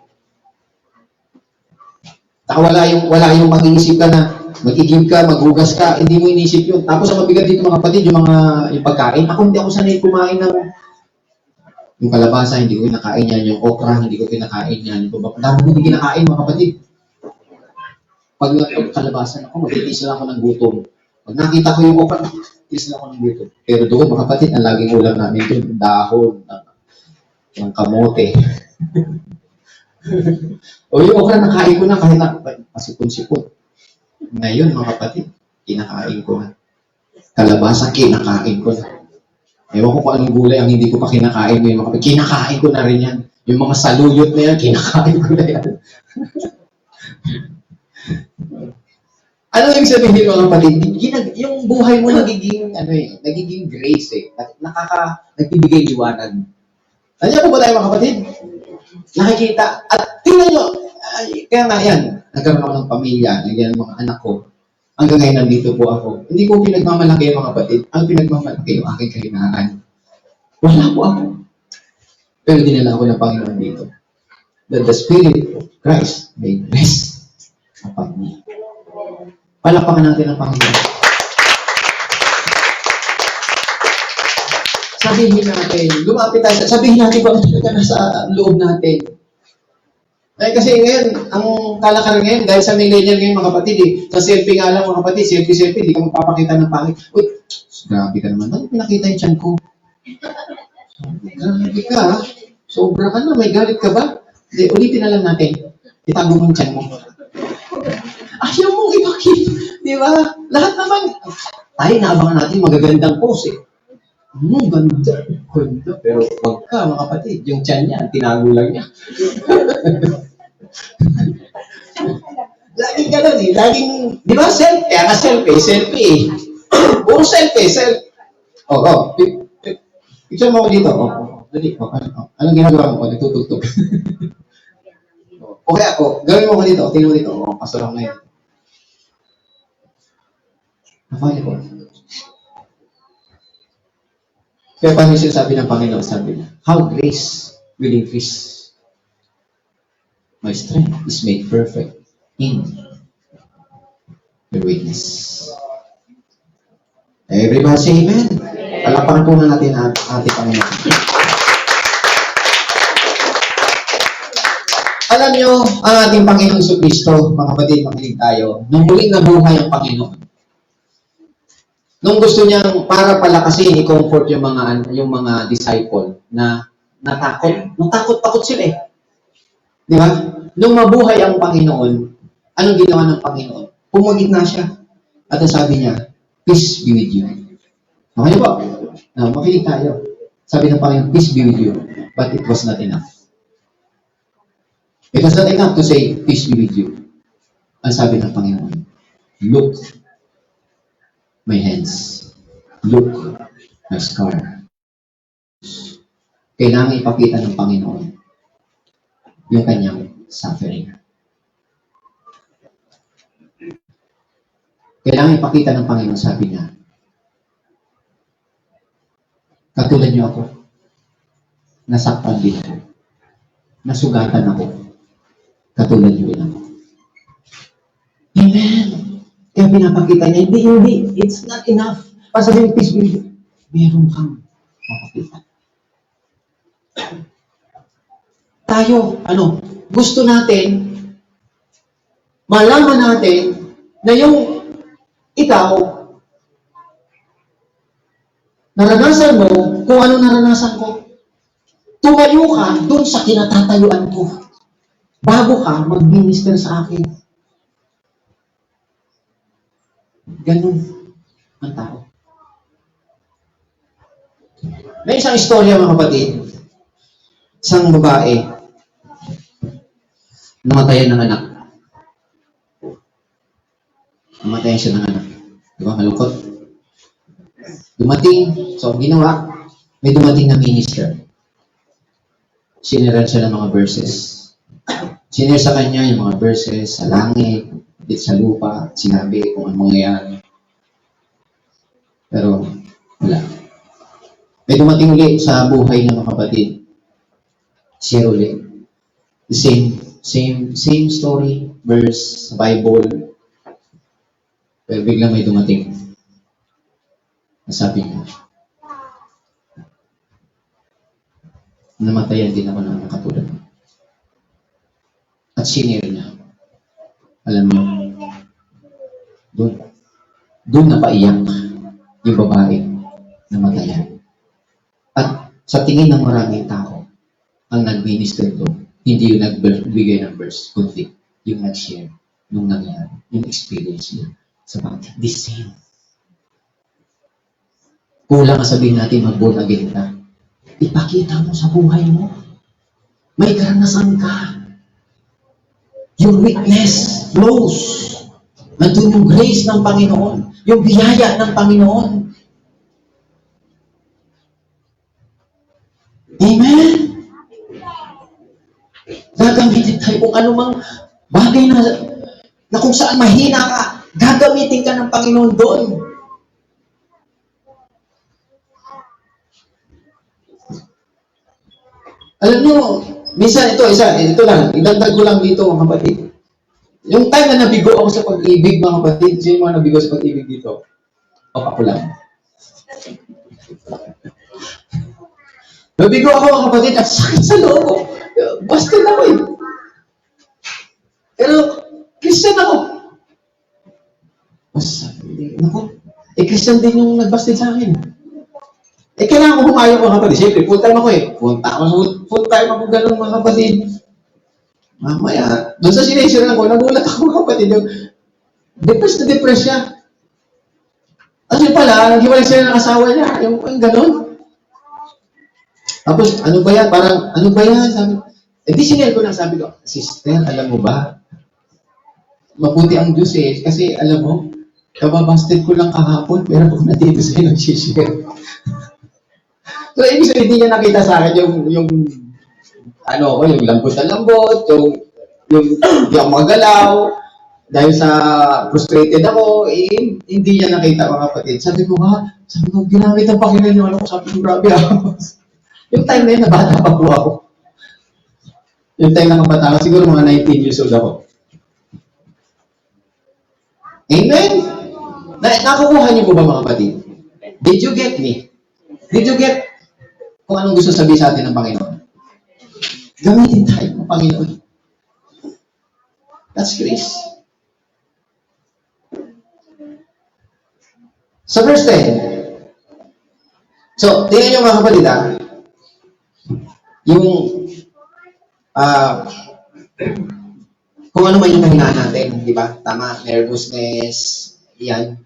Speaker 1: Wala yung mag-iisip ka na mag-igib ka, maghugas ka, hindi mo inisip yun. Tapos ang mabigat dito mga kapatid, yung pagkain. Hindi ako sanay kumain ng yung kalabasa, hindi ko kinakain yan. Yung okra, hindi ko kinakain yan. Yung ang dami ko hindi kinakain mga kapatid. Pag kalabasa ako, magtitis lang ako ng gutom. Pag nakita ko yung okra, magtitis lang ako ng gutom. Pero doon mga kapatid, ang laging ulam namin doon, dahon, ng kamote. O yung okra, nakain ko na kahit na pasipon-sipon. Ngayon, mga kapatid, kinakain ko na. Kalabasa, kinakain ko na. Ewan ko kung anong gulay ang hindi ko pa kinakain ngayon, mga kapatid. Kinakain ko na rin yan. Yung mga saluyot na yan, kinakain ko na yan. Ano yung sabihin mga kapatid? Yung buhay mo nagiging grace eh. Nagbibigay liwanag. Nandiyan po ba tayo mga kapatid? Nakikita. At tingnan nyo, kaya nga yan, nagkaroon ako ng pamilya, nagyan ng mga anak ko. Hanggang ngayon nandito po ako. Hindi ko pinagmamalaki yung mga kapatid. Ang pinagmamalaki yung aking kahinaan. Wala po ako. Pero dinala ako ng Panginoon dito. That the Spirit of Christ may rest upon me. Palakpakan natin ang Panginoon. Sabihin natin, lumapit tayo, sabihin natin kung ano talaga nasa loob natin. Kasi ngayon, ang kalakaran ngayon, dahil sa millennial ngayon mga kapatid, sa selfie nga lang mga kapatid, selfie, hindi ka magpapakita ng pangit. Uy, grabe ka naman. Ano pinakita yung tiyan ko? Grabe ka, ha? Sobra ka na, may galit ka ba? Hindi, ulitin na lang natin. Itago mo yung tiyan mo. Ayaw mong ipakita. Di ba? Lahat naman. Tayo, naabangan natin magagandang pose eh. Ganda. Ganda. Pero wag ka, mga kapatid. Yung tiyan niya, tinago lang niya. Laging ganun eh. Laging, di ba, selfie? Kaya nga selfie. Puro selfie. Picture mo ako dito. Dali. Anong ginagawa mo? Nagtutugtog. Okay ako. Gawin mo ako dito. Tingnan mo dito. Pastor ako ngayon. Nakaya ko. Kaya paano yung sinasabi ng Panginoon? Sabi niya, how grace will increase. My strength is made perfect in your weakness. Everybody say amen. Palapakan po na natin ang ating Panginoon. Alam nyo, ang ating Panginoon Kristo, mga kapatid, makinig tayo, nung muling nabuhay ang Panginoon, nung gusto niyang para palakasin, i-comfort yung mga disciple na natakot sila eh. Di ba? Nung mabuhay ang Panginoon, anong ginawa ng Panginoon? Pumagit na siya. At sabi niya, peace be with you. Okay po? Makinig tayo. Sabi ng Panginoon, peace be with you. But it was not enough. It was not enough to say, peace be with you. Ang sabi ng Panginoon, look my hands. Look my scar. Kailangan ipakita ng Panginoon yung kanyang suffering. Kailangan ipakita ng Panginoon, sabi niya, katulad niyo ako, nasaktan din ako, nasugatan ako, katulad niyo din ako. Amen! Kaya pinapakita niya, hindi, it's not enough. Pasabihin, peace be with you. Meron kang mapakita. Tayo, gusto natin, malaman natin na yung ikaw, naranasan mo kung ano naranasan ko. Tumayo ka dun sa kinatatayuan ko bago ka mag-minister sa akin. Ganun ang tao. May isang istorya mga kapatid. Isang babae namatayan ng anak. Namatayan siya ng anak. Diba? Malungkot. Dumating, so ang ginawa, may dumating na minister. Siniran siya ng mga verses. Sinir sa kanya yung mga verses sa langit, sa lupa, sinabi kung ano mangyayari. Pero, wala. May dumating ulit sa buhay ng mga kapatid. Share ulit. The same story, verse sa Bible. Pero biglang may dumating. Nasabi niya, namatayan din ako ng katulad. At sinare niya. Alam mo, doon napaiyak yung babae namatayan. At sa tingin ng maraming tao, ang nag-minister doon, hindi yung nagbigay ng verse, kundi yung nag-share nung nangyari, yung experience niya sa bakit. The same. Kulang nga sabihin natin mag-born again ka. Ipakita mo sa buhay mo. May karanasan ka. Your weakness flows. Nandun yung grace ng Panginoon. Yung biyaya ng Panginoon. Amen? Gagamitin tayo kung anumang bagay na kung saan mahina ka, gagamitin ka ng Panginoon doon. Alam nyo, minsan ito lang, idagdag ko lang dito mga kapatid. Yung time na nabigo ako sa pag-ibig mga kapatid, sino mga nabigo sa pag-ibig dito? O ako lang. Nabigo ako mga kapatid, at sakit sa loob ko. Busted ako eh. Pero, Christian ako. Christian din yung nagbasted sa akin. Kailangan ko humayo mga kapatid. Siyempre, full-time ako eh. Full-time ako ganun mga kapatid. Mamaya, doon sa sinasure lang ko, nagulat ako mga kapatid. Depressed siya. Kasi pala, naghiwalay sila ng asawa niya. Yung ganun. Tapos, ano ba yan? Parang, ano ba yan? Sabi, di sinare ko lang, sabi ko, sister, alam mo ba? Mabuti ang Diyos eh. Kasi, alam mo, kababasted ko lang kahapon, pero kung natito sa'yo, nag-share. So, ibig sabihin, hindi niya nakita sa akin yung lambot na lambot, yung hindi ako magalaw, dahil sa frustrated ako, hindi niya nakita mga kapatid. Sabi ko, ginamit ang Panginoon yung sabi ko, grabe ako. Yung time na yun, nabata pa po ako. Yung time na kabata ako, siguro mga 19 years old ako. Amen? Nakukuha niyo po ba mga kapatid? Did you get me? Did you get kung anong gusto sabihin sa atin ng Panginoon? Gamitin tayo ng Panginoon. That's grace. So verse 10. So, tingnan niyo mga kapatid yung kung ano man yung kahinaan natin, di ba? Tama, nervousness, yan.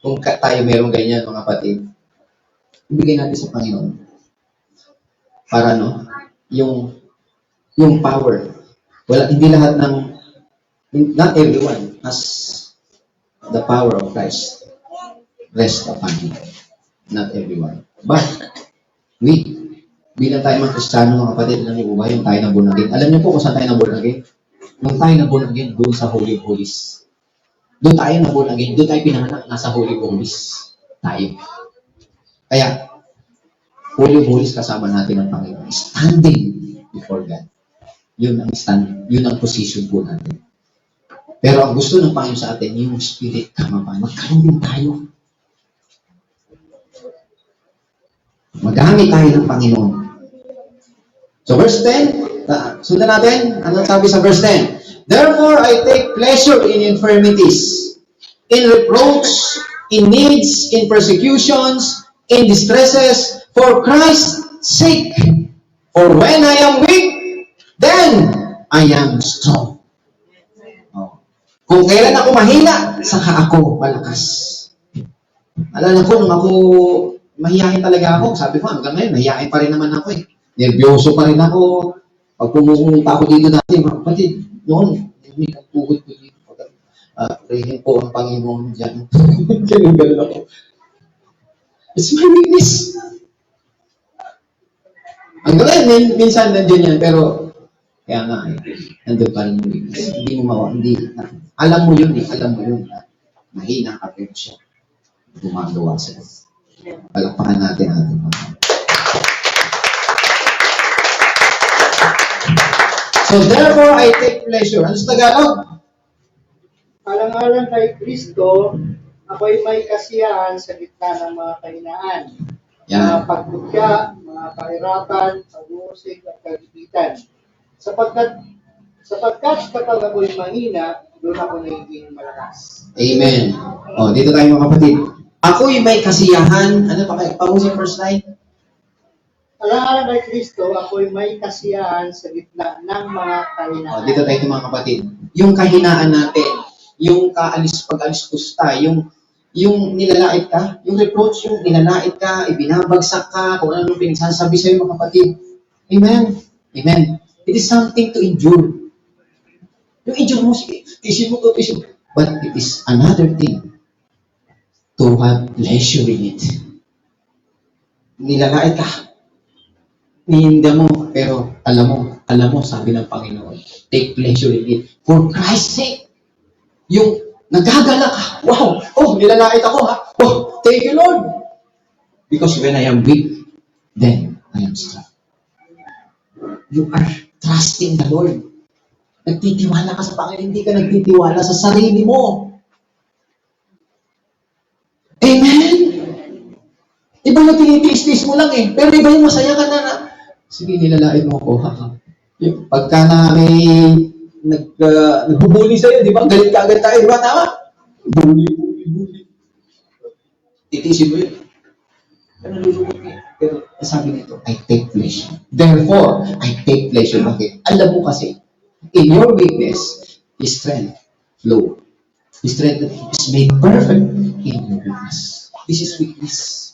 Speaker 1: Kung tayo merong ganyan mga kapatid, ibigay natin sa Panginoon. Para yung power. Hindi lahat not everyone has the power of Christ rest upon him. Not everyone. But, bilang tayo mga Kristiyano mga kapatid, alam niyo po ba yung tayo na born again? Alam niyo po kung saan tayo na born again? Nung tayo na born again, doon sa Holy of Holies. Doon tayo na born again, doon tayo pinanganak, nasa Holy of Holies. Tayo. Kaya, Holy of Holies kasama natin ang Panginoon. Standing before God. Yun ang position po natin. Pero ang gusto ng Panginoon sa atin, yung spirit kamapan. Magkaroon din tayo. Magamit tayo ng Panginoon. So verse 10, sundan natin. Anong sabi sa verse 10? Therefore, I take pleasure in infirmities, in reproach, in needs, in persecutions, in distresses, for Christ's sake. For when I am weak, then I am strong. Kung kailan ako mahina, saka ako malakas. Alala ko, nung ako, mahihayin talaga ako. Sabi ko, hanggang ngayon, mahihayin pa rin naman ako eh. Nervyoso pa rin ako. Pag pumunta ako dito dati, mga kapatid, noon, hindi ang tuhod ko dito. Rehin po ang Panginoon dyan. Ganun ako. It's my weakness. Hanggang ngayon, minsan nandiyan yan, pero kaya nga nandun pa rin yung weakness. Hindi mo alam mo yun. Mahina ka pero siya. Gumagawa sa'yo. Palakpakan natin ating mga. So therefore, I take pleasure. Ano sa Tagalog?
Speaker 3: Alang-alang kay Kristo, ako'y may kasiyahan sa gitna ng mga kahinaan, mga
Speaker 1: Yan.
Speaker 3: pagkutya, mga kahirapan, pag-uusig at kagipitan. Sapagkat kapag ako'y mahina, doon ako nagiging malakas.
Speaker 1: Amen. O, dito tayo mga kapatid. Ako'y may kasiyahan. Ano pa kayo? Pag-usig first line?
Speaker 3: Alang-alang kay Kristo, ako'y may kasiyahan sa gitna ng mga
Speaker 1: O,
Speaker 3: kahinaan.
Speaker 1: dito tayo mga kapatid. Yung kahinaan natin, yung pag-alis kusta, yung nilalait ka, yung reproach, yung nilalait ka, ibinabagsak ka, kung ano pinagsasabi sa'yo mga kapatid. Amen. Amen. It is something to endure. Yung endure mo, sige, tisin mo to, tisin mo. But it is another thing to have pleasure in it. Nilalait ka, nihinda mo, pero alam mo, sabi ng Panginoon, take pleasure in it. For Christ's sake. Yung nagagala ka, wow, oh, nilalait ako ha, oh, thank you Lord. Because when I am weak, then I am strong. You are trusting the Lord. Nagtitiwala ka sa Panginoon, hindi ka nagtitiwala sa sarili mo. Amen? Iba yung tinitiis-tiis mo lang eh, pero iba yung masaya ka na. Sige, nilalait mo ako, ha. Yung pagka na may nagbubuli sa'yo, di ba? Galit ka agad tayo, di ba? Tama? Bully. Titisin mo yun. Nalulungkot ka. Pero sabi nito, I take pleasure. Therefore, I take pleasure. Bakit? Alam mo kasi, in your weakness, His strength flow. His strength is made perfect in your weakness. This is weakness.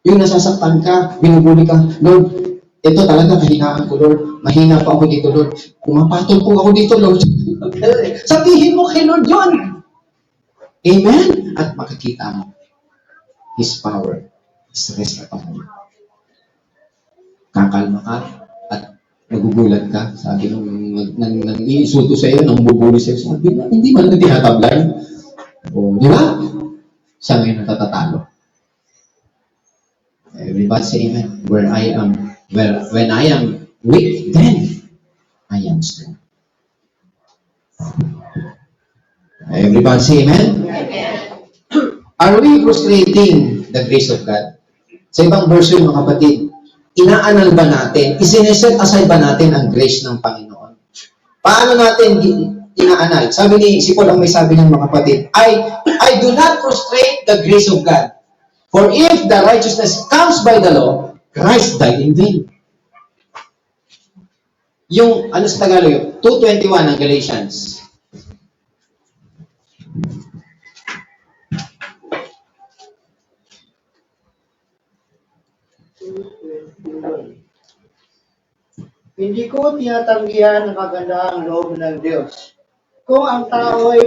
Speaker 1: Yung nasasaktan ka, binubuli ka, Lord, ito talaga kahinaan ko, Lord. Mahina pa ako dito, Lord. Pumapatol po ako dito, Lord. Sabihin mo kay Lord yun. Amen? At makikita mo His power, His rest upon you. Kakalma ka at nagugulat ka. Sabi nang iinsulto sa iyo, nang bubuli sa iyo, sabi na, hindi man na tinatablay. O, di ba? Siya ngayon natatatalo. Everybody say amen. When I am weak, then I am strong. Everybody say amen. Are we frustrating the grace of God? Sa ibang version, mga kapatid, inaanal ba natin, isineset aside ba natin ang grace ng Panginoon? Paano natin inaanal? Sabi ni si Paul, ang may sabi ng mga kapatid, I do not frustrate the grace of God. For if the righteousness comes by the law, Christ died in vain. Yung, ano sa Tagalog, 2:21 ng Galatians.
Speaker 3: Hindi ko tinatanggihan ang kagandahang loob ng Diyos. Kung ang tao ay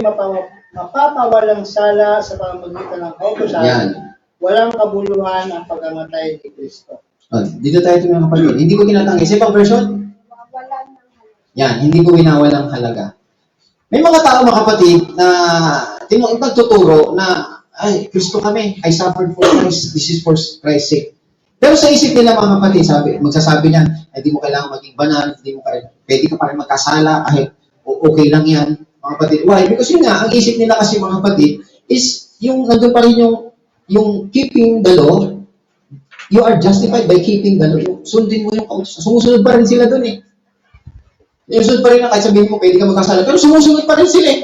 Speaker 3: mapapawalang sala sa pamamagitan ng kautusan,
Speaker 1: Yan.
Speaker 3: walang kabuluhan ang pagkamatay ni Kristo.
Speaker 1: Dito tayo ito mga kapatid. Hindi ko tinatanggi. Sa ibang version? Yan, hindi ko winawalang halaga. May mga tao mga kapatid na pagtuturo na ay, Kristo kami, I suffered for Christ, this is for Christ's sake. Pero sa isip nila mga kapatid, magsasabi niyan, ay di mo kailangan maging banal, pwede ka pa rin magkasala, kahit okay lang yan, mga kapatid. Why? Because yun nga, ang isip nila kasi mga kapatid, is yung nandun pa rin yung keeping the law, you are justified by keeping the law. Sundin mo yung kautusan. Sumusunod pa rin sila dun eh. Yung sunod pa rin na kahit sabihin mo, pwede ka magkasala, pero sumusunod pa rin sila eh.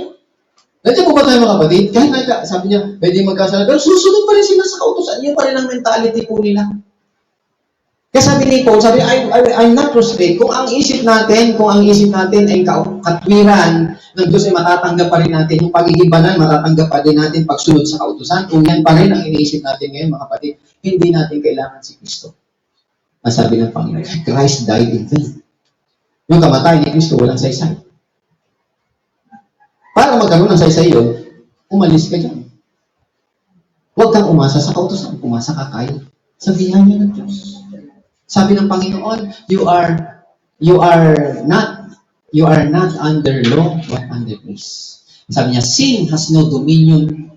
Speaker 1: Nandiyan po ba tayo mga kapatid? Kahit sabi niya, pwede magkasala, pero susunod pa rin sila sa kautusan. Yun pa rin ang mentality po nila. Kaya sabi ni Paul, sabi, I'm not frustrated. Kung ang isip natin ay katwiran ng Diyos ay matatanggap pa rin natin, yung pagiging banal, matatanggap pa rin natin pagsunod sa kautusan. Kung yan pa rin ang iniisip natin ngayon, mga kapatid, hindi natin kailangan si Kristo. Ang sabi ng Panginoon, Christ died in vain. Yung kamatay ni Kristo, walang saysay. Para magkaroon ng saysay yun, umalis ka dyan. Huwag kang umasa sa kautusan, umasa ka kay sa biyaya ng Diyos. Sabi ng Panginoon, you are not under law, but under grace. Sabi niya, sin has no dominion.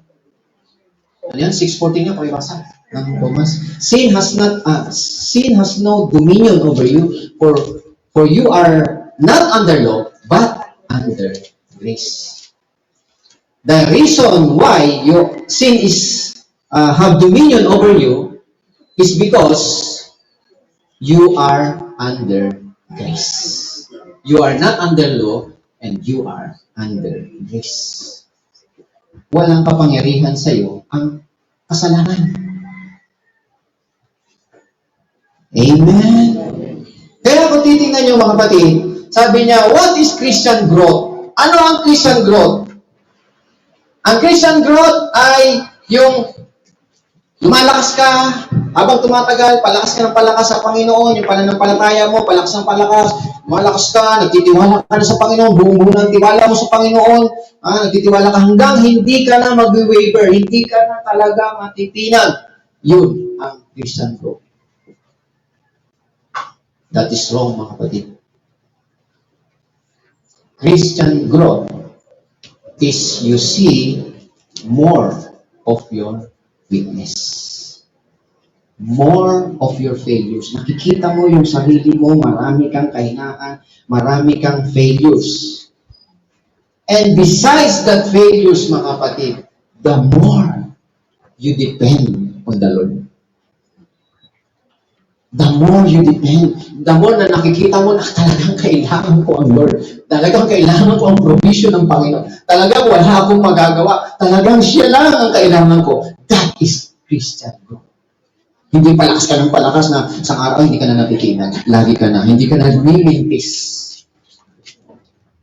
Speaker 1: Ano yan? 6:14 niya, pakibasa ng Thomas. Sin has no dominion over you, for you are not under law, but under grace. The reason why your sin is have dominion over you is because you are under grace. You are not under law and you are under grace. Walang kapangyarihan sa iyo ang kasalanan. Amen. Kaya kung titingnan niyo mga kapatid, sabi niya, what is Christian growth? Ano ang Christian growth? Ang Christian growth ay yung lumalakas ka, habang tumatagal, palakas ka ng palakas sa Panginoon, yung pananampalataya mo, palakas ng palakas, malakas ka, nagtitiwala ka na sa Panginoon, buong-buo ng tiwala mo sa Panginoon, nagtitiwala ka hanggang hindi ka na mag-waver, hindi ka na talaga matitinag. Yun ang Christian growth. That is wrong, mga kapatid. Christian growth is you see more of your weakness. More of your failures. Nakikita mo yung sarili mo, marami kang kahinaan, marami kang failures. And besides that failures, mga kapatid, the more you depend on the Lord. The more you depend, the more na nakikita mo na talagang kailangan ko ang Lord. Talagang kailangan ko ang provision ng Panginoon. Talagang wala akong magagawa. Talagang siya lang ang kailangan ko. That is Christian growth. Hindi palakas ka ng palakas na sa araw hindi ka na natikinan. Lagi ka na. Hindi ka na nagmimintis.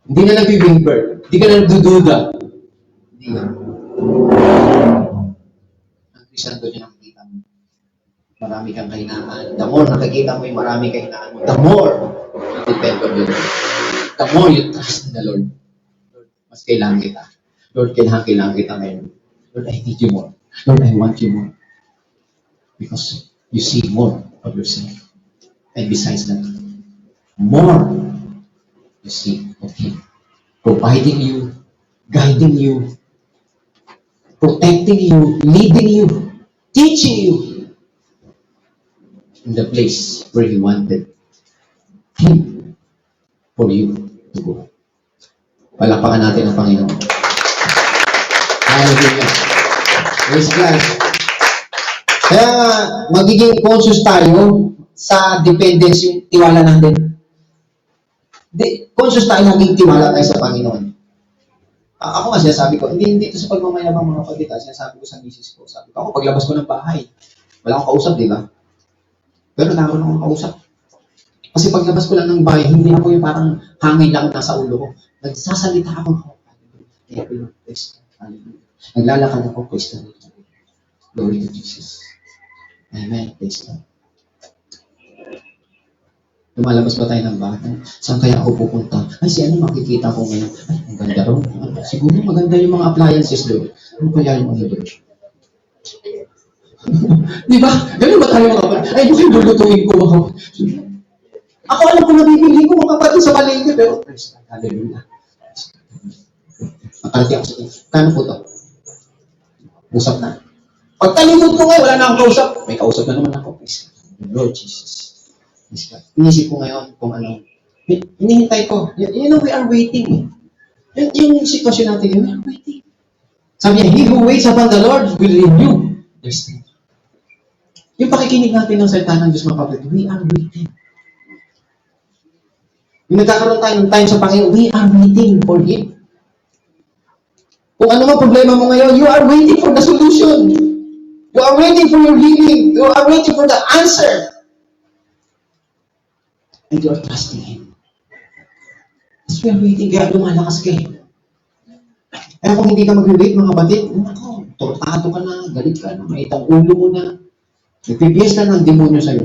Speaker 1: Hindi na nagbi-whimper. Hindi ka na nagdududa. Hindi yan. Ang Christian growth yung nakikita mo. Marami kang kahinaan. The more nakikita mo yung marami kahinaan mo, the more you depend on the Lord. The more you trust in the Lord. Lord, mas kailangan kita. Lord, kailangan kita ngayon. Lord, I need you more. Lord, I want you more. Because you see more of yourself. And besides that, more you see of Him. Providing you, guiding you, protecting you, leading you, teaching you, in the place where He wanted Him for you to go. Palakpakan natin ang Panginoon. Hallelujah. Praise God. Kaya nga, magiging conscious tayo sa dependence yung tiwala natin. Conscious tayo naging tiwala tayo sa Panginoon. Ako nga sinasabi ko, hindi ito sa pagmamayabang mga kapatid. Sinasabi ko sa misis ko. Sabi ko, ako paglabas ko ng bahay, wala akong kausap, di ba? Pero naroon akong kausap. Kasi paglabas ko lang ng bahay, hindi ako yung parang hangin lang nasa ulo ko. Nagsasalita ako. Naglalakad ako. Praise the Lord. Glory to Jesus. Amen. Praise God. Lumalabas ba tayo ng bahay? Saan kaya ako pupunta? Ay, si ano makikita ko ngayon? Ay, ang ganda ron. Siguro maganda yung mga appliances doon. Ano kaya yung mga doon? Di ba? Ganun ba tayo mga kapatid? Ay, bukay lulutuin ko ako. Ako alam ko nabibili ko mga kapatid sa palengke, pero praise God, hallelujah. Makalati ako sa ito. Kano po ito? Usap na. Pag talikod ko ngayon, wala na akong kausap. May kausap na naman ako. Praise God. Lord Jesus. Praise God. Inisip ko ngayon kung ano. Hinihintay ko. You know, we are waiting. Yung sitwasyon natin, we are waiting. Sabi niya, he who waits upon the Lord will renew their strength. Yung pakikinig natin ng salita ng Diyos, mga kapatid, we are waiting. Yung nagkakaroon tayo ng time sa Panginoon, we are waiting for Him. Kung ano man problema mo ngayon, you are waiting for the solution. You are waiting for your healing. You are waiting for the answer. And you are trusting Him. As we are waiting, kaya lumalakas kayo. Kaya kung hindi ka mag-wait, mga kapatid, ako, tortado ka na, galit ka na, may itang ulo mo na, nagpipiyes ka ng demonyo sa'yo.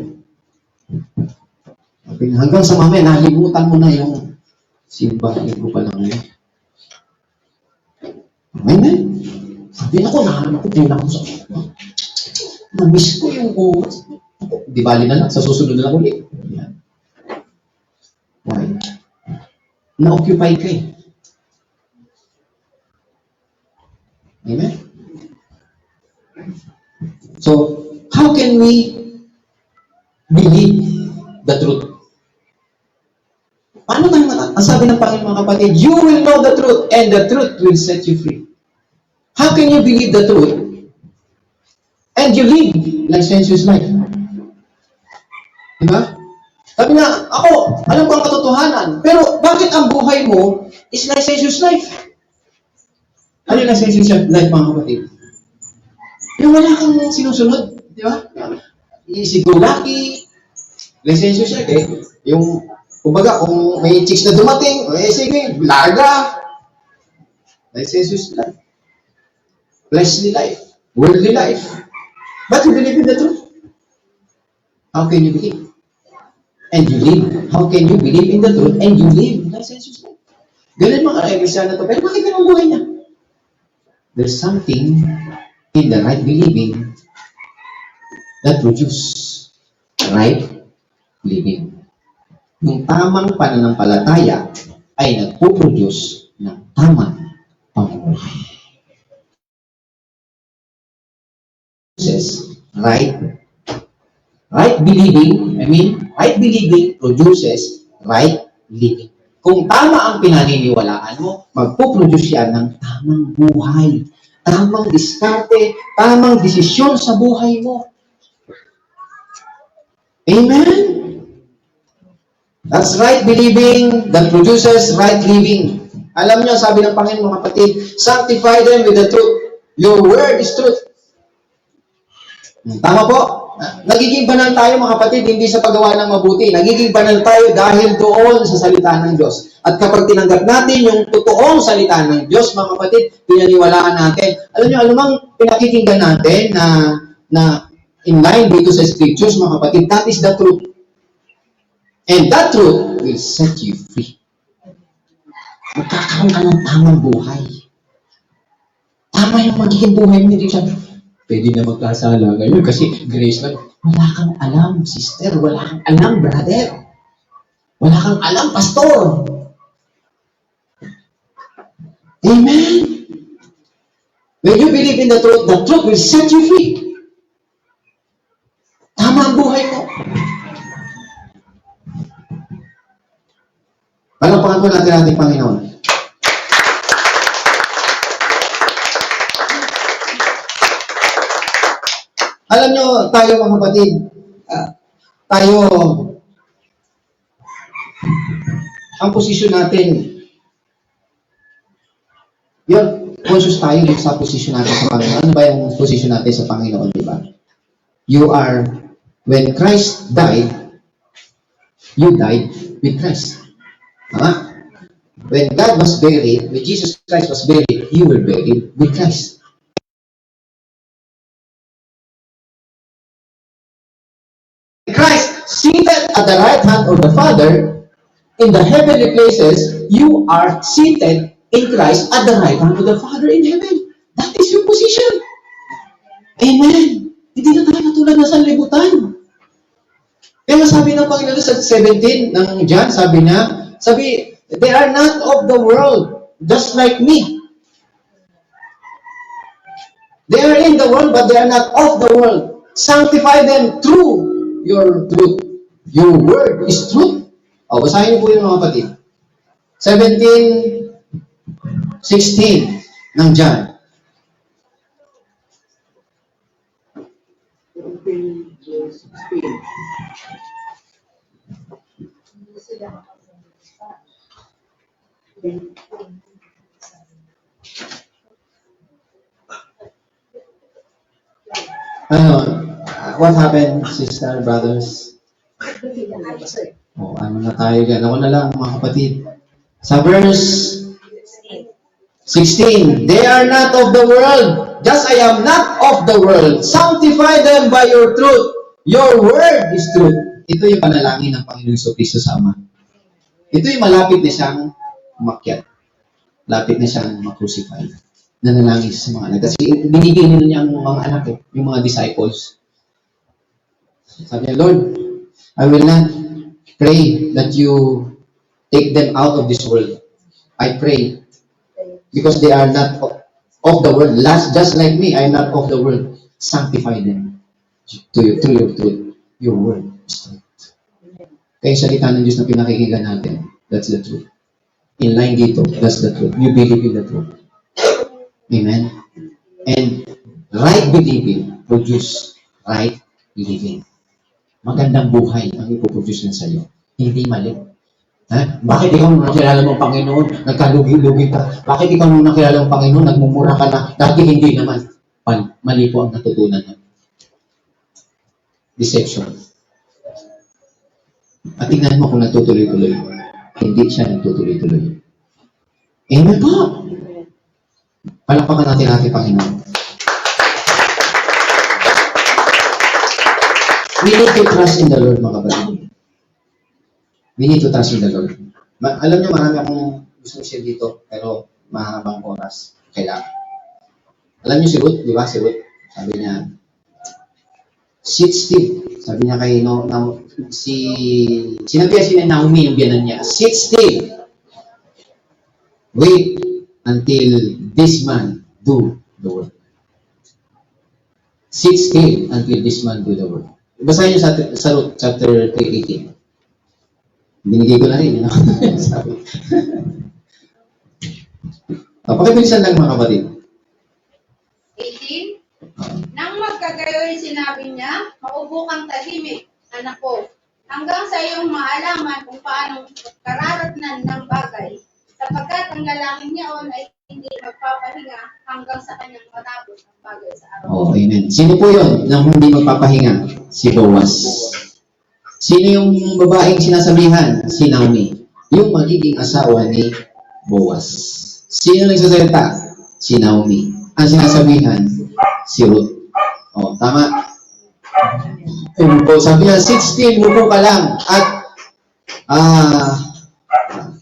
Speaker 1: Hanggang sa mamaya, nalimutan mo na yung simbahan ko pa lang ngayon. Amen. Sabi na ko, nahanap ko, tingnan ko sa na-miss ko yung oras. Di bali na lang, sa susunod na lang ulit. Yan. Why? Na-occupy ka eh. Amen? So, how can we believe the truth? Paano naman? Ang sabi ng Panginoon mga kapatid, you will know the truth and the truth will set you free. How can you believe the truth and you live licentious life? Diba? Sabi na, ako, alam ko ang katotohanan, pero bakit ang buhay mo is licentious life? Ano yung licentious life mga kapatid? Yung wala kang sinusunod, di ba? Easy go lucky, licentious life eh. Yung, kumbaga, kung may chicks na dumating, eh sige, larga. Licentious life. Fleshly life. Worldly life. But you believe in the truth. How can you believe? And you live. How can you believe in the truth and you live licentious life? Ganun mga Kristyano to. Pero bakit ganun ang buhay niya? There's something in the right believing that produce right living. Yung tamang pananampalataya ay nagpo-produce ng tamang pamumuhay. Right believing, right believing produces right living. Kung tama ang pinaniniwalaan mo, magpo-produce yan ng tamang buhay, tamang diskarte, tamang desisyon sa buhay mo. Amen? That's right believing that produces right living. Alam niyo, sabi ng Panginoon mga kapatid, sanctify them with the truth. Your word is truth. Tama po? Nagiging banal tayo mga kapatid, hindi sa paggawa ng mabuti. Nagiging banal tayo dahil doon sa salita ng Diyos. At kapag tinanggap natin yung totoong salita ng Diyos, mga kapatid, pinaniwalaan natin. Alam niyo, anumang pinakikinggan natin na in line dito sa scriptures, mga kapatid, that is the truth. And that truth will set you free. Magkakaroon ka ng tamang buhay. Tama yung magiging buhay mo, hindi siya, pwede na magkasala ngayon kasi grace lang. Wala kang alam, sister. Wala kang alam, brother. Wala kang alam, pastor. Amen. When you believe in the truth will set you free. Tama ang buhay mo. Palapakan po natin ating Panginoon. Alam nyo, tayo mga kapatid, tayo, ang posisyon natin, yun, conscious tayo dito sa posisyon natin sa Panginoon. Ano ba yung posisyon natin sa Panginoon, di ba? You are, when Christ died, you died with Christ. Tama? When God was buried, when Jesus Christ was buried, you were buried with Christ. Christ seated at the right hand of the Father in the heavenly places, you are seated in Christ at the right hand of the Father in heaven. That is your position. Amen. Hindi na tayo katulad na sa libutan. Kaya sabi ng Panginoon sa 17 ng John, sabi, they are not of the world, just like me. They are in the world, but they are not of the world. Sanctify them through your truth. Your word is truth. O, basahin niyo po yung mga kapatid. 17:16 ng John. What happened, sister, brothers? Ano na tayo dyan? Ako na lang, mga kapatid. Sa verse 16, they are not of the world, just I am not of the world. Sanctify them by your truth. Your word is truth. Ito yung panalangin ng Panginoon Jesucristo sa Ama. Ito yung malapit na siyang umakyat. Lapit na siyang makrucify. Nanalangin sa mga anak. Kasi binibigyan niya ang mga anak, yung mga disciples. Sabi niya, Lord, I will not pray that you take them out of this world. I pray because they are not of the world. Just like me, I am not of the world. Sanctify them to your truth. Your word is truth. Kaya yung salita ng Diyos na pinakikinggan natin, That's the truth. In line dito, that's the truth. You believe in the truth. Amen? And right believing produce right living. Magandang buhay ang ipoproduce niya sa iyo. Hindi mali. Ha? Bakit ikaw nung nakilala mo ang Panginoon, nagkalugi-lugi ka? Bakit ikaw nung nakilala mo ang Panginoon, nagmumura ka na? Dati hindi naman. Mali po ang natutunan niya. Deception. At tingnan mo kung natutuloy-tuloy. Hindi siya nagtutuloy-tuloy. Amen po. Palakpakan natin ating Panginoon. We need to trust in the Lord, mga kapatid. We need to trust in the Lord. Alam niyo, marami akong gusto share dito, pero mahabang oras. Kailangan. Alam niyo si Ruth, di ba? Si Ruth, sabi niya, sit still. Sabi niya kay sinabi si Naomi yung biyanan niya, sit still. Wait until this man do the work. Sit still until this man do the work. Basahin niyo sa Ruth chapter 3:18. Binigay ko na rin. Sabi. Pakibilisan lang mga kapatid.
Speaker 2: 18. Nang magkagayoy sinabi niya, maupo kang tahimik, anak ko, hanggang sa iyong maalaman kung paanong kararatnan ng bagay, sapagkat ang lalaking niyaon ay hindi magpapahinga hanggang sa kanyang matapos ang bagay sa araw.
Speaker 1: Oh, amen. Sino po yun nang hindi magpapahinga? Si Boaz. Sino yung babaeng sinasabihan? Si Naomi. Yung magiging asawa ni Boaz. Sino nagsasalita? Si Naomi. Ang sinasabihan? Si Ruth. Oh, tama. Sabi niya, sit still, mupo ka lang. At,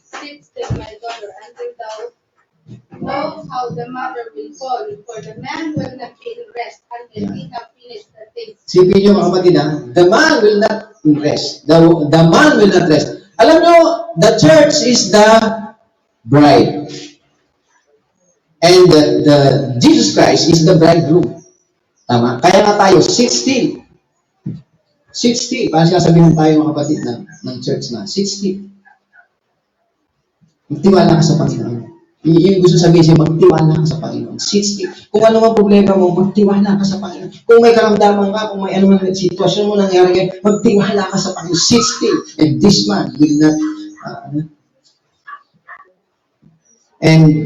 Speaker 2: Sit still, my daughter, until thou know how the matter will fall, for the man will not be in rest until he have finished the things.
Speaker 1: sipin niyo mga kapatid, the man will not rest. The man will not rest. Alam niyo, the church is the bride. And the Jesus Christ is the bridegroom. Tama? Kaya nga tayo, sit still. Sit still. Parang sasabihin tayo mga kapatid ng church na, sit still. Magtiwala ka sa Panginoon. Yung gusto sabihin siya, magtiwala ka sa Panginoon. Sit still. Kung ano man problema mo, magtiwala ka sa Panginoon. Kung may karamdaman ka, kung may ano man sitwasyon mo nangyari ngayon, magtiwala ka sa Panginoon. Sit still. And this man will not, and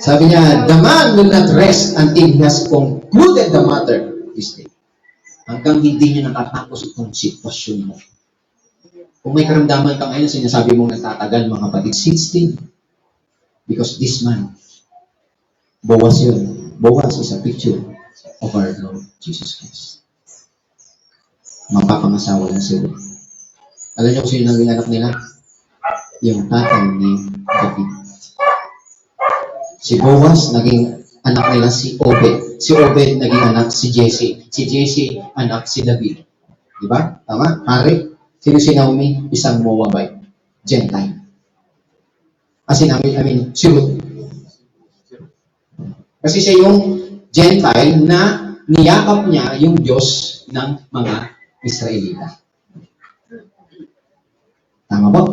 Speaker 1: sabi niya, the man will not rest until he has concluded the matter this day. Hanggang hindi niya natatapos itong sitwasyon mo. Kung may karamdaman ka ngayon, sinasabi mong nagtatagal, mga kapatid, sit still. Because this man, Boaz yun. Boaz is a picture of our Lord Jesus Christ. Mapapangasawa na si Ruth. Alam niyo kung sino naging anak nila? Yung tatay ni David. Si Boaz, naging anak nila si Obed. Si Obed, naging anak si Jesse. Si Jesse, anak si David. Diba? Tama? Hari. Sino si Naomi? Isang Moabite. Gentile. Si Ruth. Kasi siya yung Gentile na niyakap niya yung Diyos ng mga Israelita. Tama ba?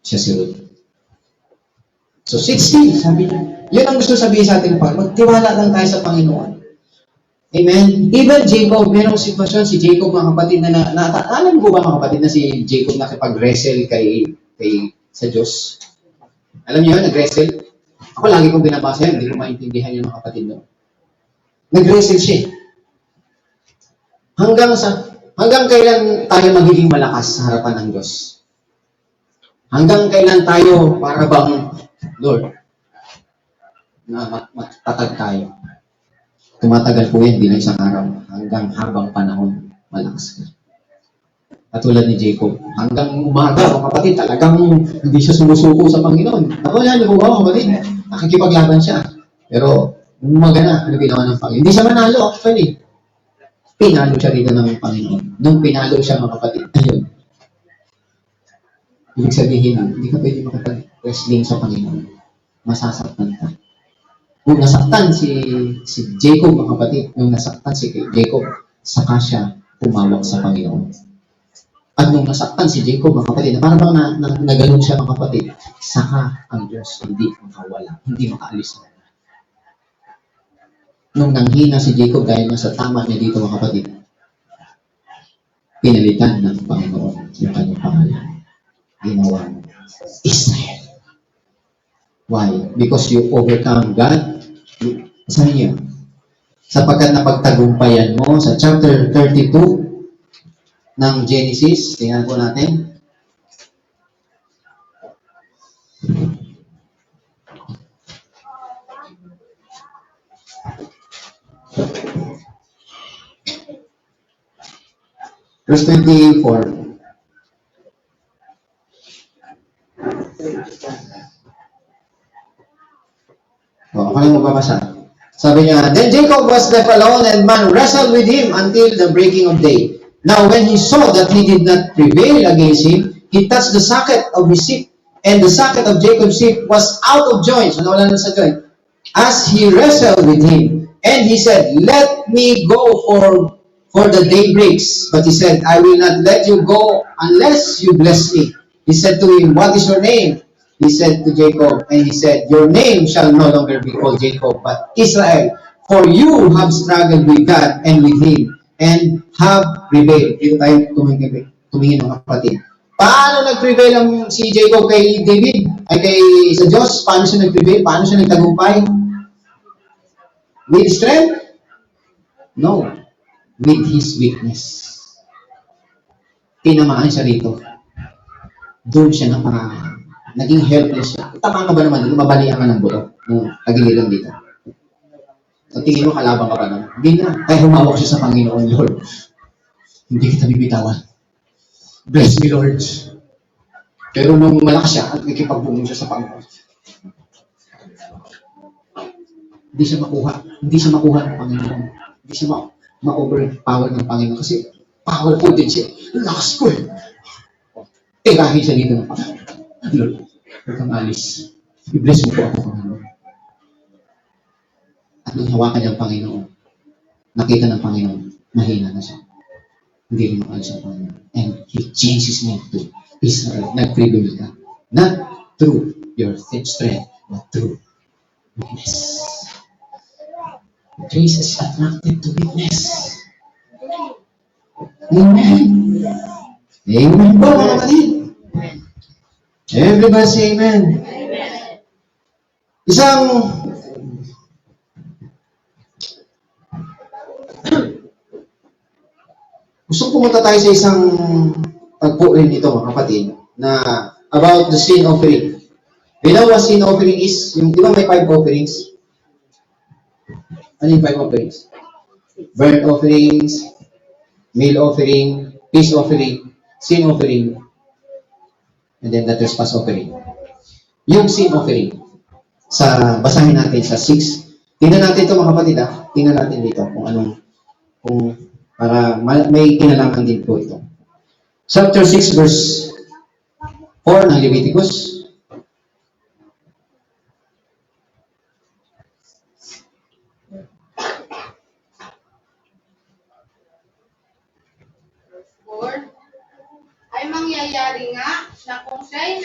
Speaker 1: Siya si Ruth. So, sit still, sabi niya. Yun ang gusto sabihin sa ating magtiwala lang tayo sa Panginoon. Amen? Even Jacob, merong sitwasyon si Jacob, mga kapatid, alam mo ba mga kapatid na si Jacob nakipag-wrestle sa Diyos? Alam niyo yun, nag-wrestle? Ako lagi kong binabasa yan, hindi ko maintindihan yung mga kapatid doon. Nag-wrestle siya. Hanggang kailan tayo magiging malakas sa harapan ng Diyos? Hanggang kailan tayo para bang, Lord, na matatag tayo. Tumatagal po yan, di lang isang araw. Hanggang habang panahon, malakas ka. Katulad ni Jacob. Hanggang umaga, mga kapatid, talagang hindi siya sumusuko sa Panginoon. Ako yan, yung mga kapatid, nakikipaglaban siya. Pero, umaga na, ano ginawa ng Panginoon? Hindi siya manalo, actually. Pinalo siya rito ng Panginoon. Nung pinalo siya, mga kapatid, ayun. Ibig sabihin, hindi ka pwede makapag-wrestling sa Panginoon. Masasaktan ka. Kung nasaktan si Jacob, mga kapatid, nung nasaktan si Jacob, saka siya tumawag sa Panginoon. At nung nasaktan si Jacob, mga kapatid, na parang naganon siya, mga kapatid, saka ang Diyos hindi makawala, hindi makaalis. Nung nanghina si Jacob dahil sa tama niya dito, mga kapatid, pinalitan ng Panginoon yung kanyang pangalan. Ginawa Israel. Why? Because you overcome God. Sabi niya, sapagkat napagtagumpayan mo sa chapter 32 ng Genesis, tingnan po natin. Verse 24. Ako lang magbabasa. Sabi niya, then Jacob was left alone and man wrestled with him until the breaking of day. Now when he saw that he did not prevail against him, he touched the socket of his hip, and the socket of Jacob's hip was out of joint. So nawala na sa joint. As he wrestled with him, and he said, let me go for the day breaks. But he said, I will not let you go unless you bless me. He said to him, what is your name? He said to Jacob, and he said, your name shall no longer be called Jacob, but Israel, for you have struggled with God and with him, and have prevailed. Dito tayo tumingin mga kapatid. Paano nag-prevail ang si Jacob kay David? Ay kay sa Diyos? Paano siya nag-prevail? Paano siya nagtagumpay? With strength? No. With his weakness. Tinamaan siya rito. Doon siya naging helpless siya. Tama ka ba naman dito? Mabalian ka ng buto. Tagiliran dito. At tingin mo, kalaban ka pa naman. Hindi na. Kaya humawak siya sa Panginoon, Lord. Hindi kita bibitawan. Bless me, Lord. Pero nung malakas siya, at nakipagbungin siya sa Panginoon. Hindi siya makuha ng Panginoon. Hindi siya ma-overpower ng Panginoon. Kasi powerful din siya. Lakas ko eh. Tirahin siya dito ng Panginoon. Lord, huwag kang alis. I-bless mo po ako, Panginoon. At nung hawakan niya ang Panginoon, nakita ng Panginoon, mahina na siya. Hindi rin maalis ang Panginoon. And He changed His name to Israel. Nag-prevail ka. Not through your strength, but through weakness. Grace is attracted to weakness. Amen. Amen po, mga kapatid. Everybody say amen. Isang gusto pumunta tayo sa isang tagpo rin ito, mga kapatid, na about the sin offering. You know what sin offering is? Yung, di ba may 5 offerings? Ano yung 5 offerings? Burnt offerings, meal offering, peace offering, sin offering, and then the trespass offering. Yung sin offering, basahin natin sa 6. Tingnan natin ito, mga kapatid, ha? Tingnan natin dito para may kinalaman din po ito. Chapter 6, verse 4 ng Leviticus.
Speaker 2: Ay mangyayari nga na kung siya'y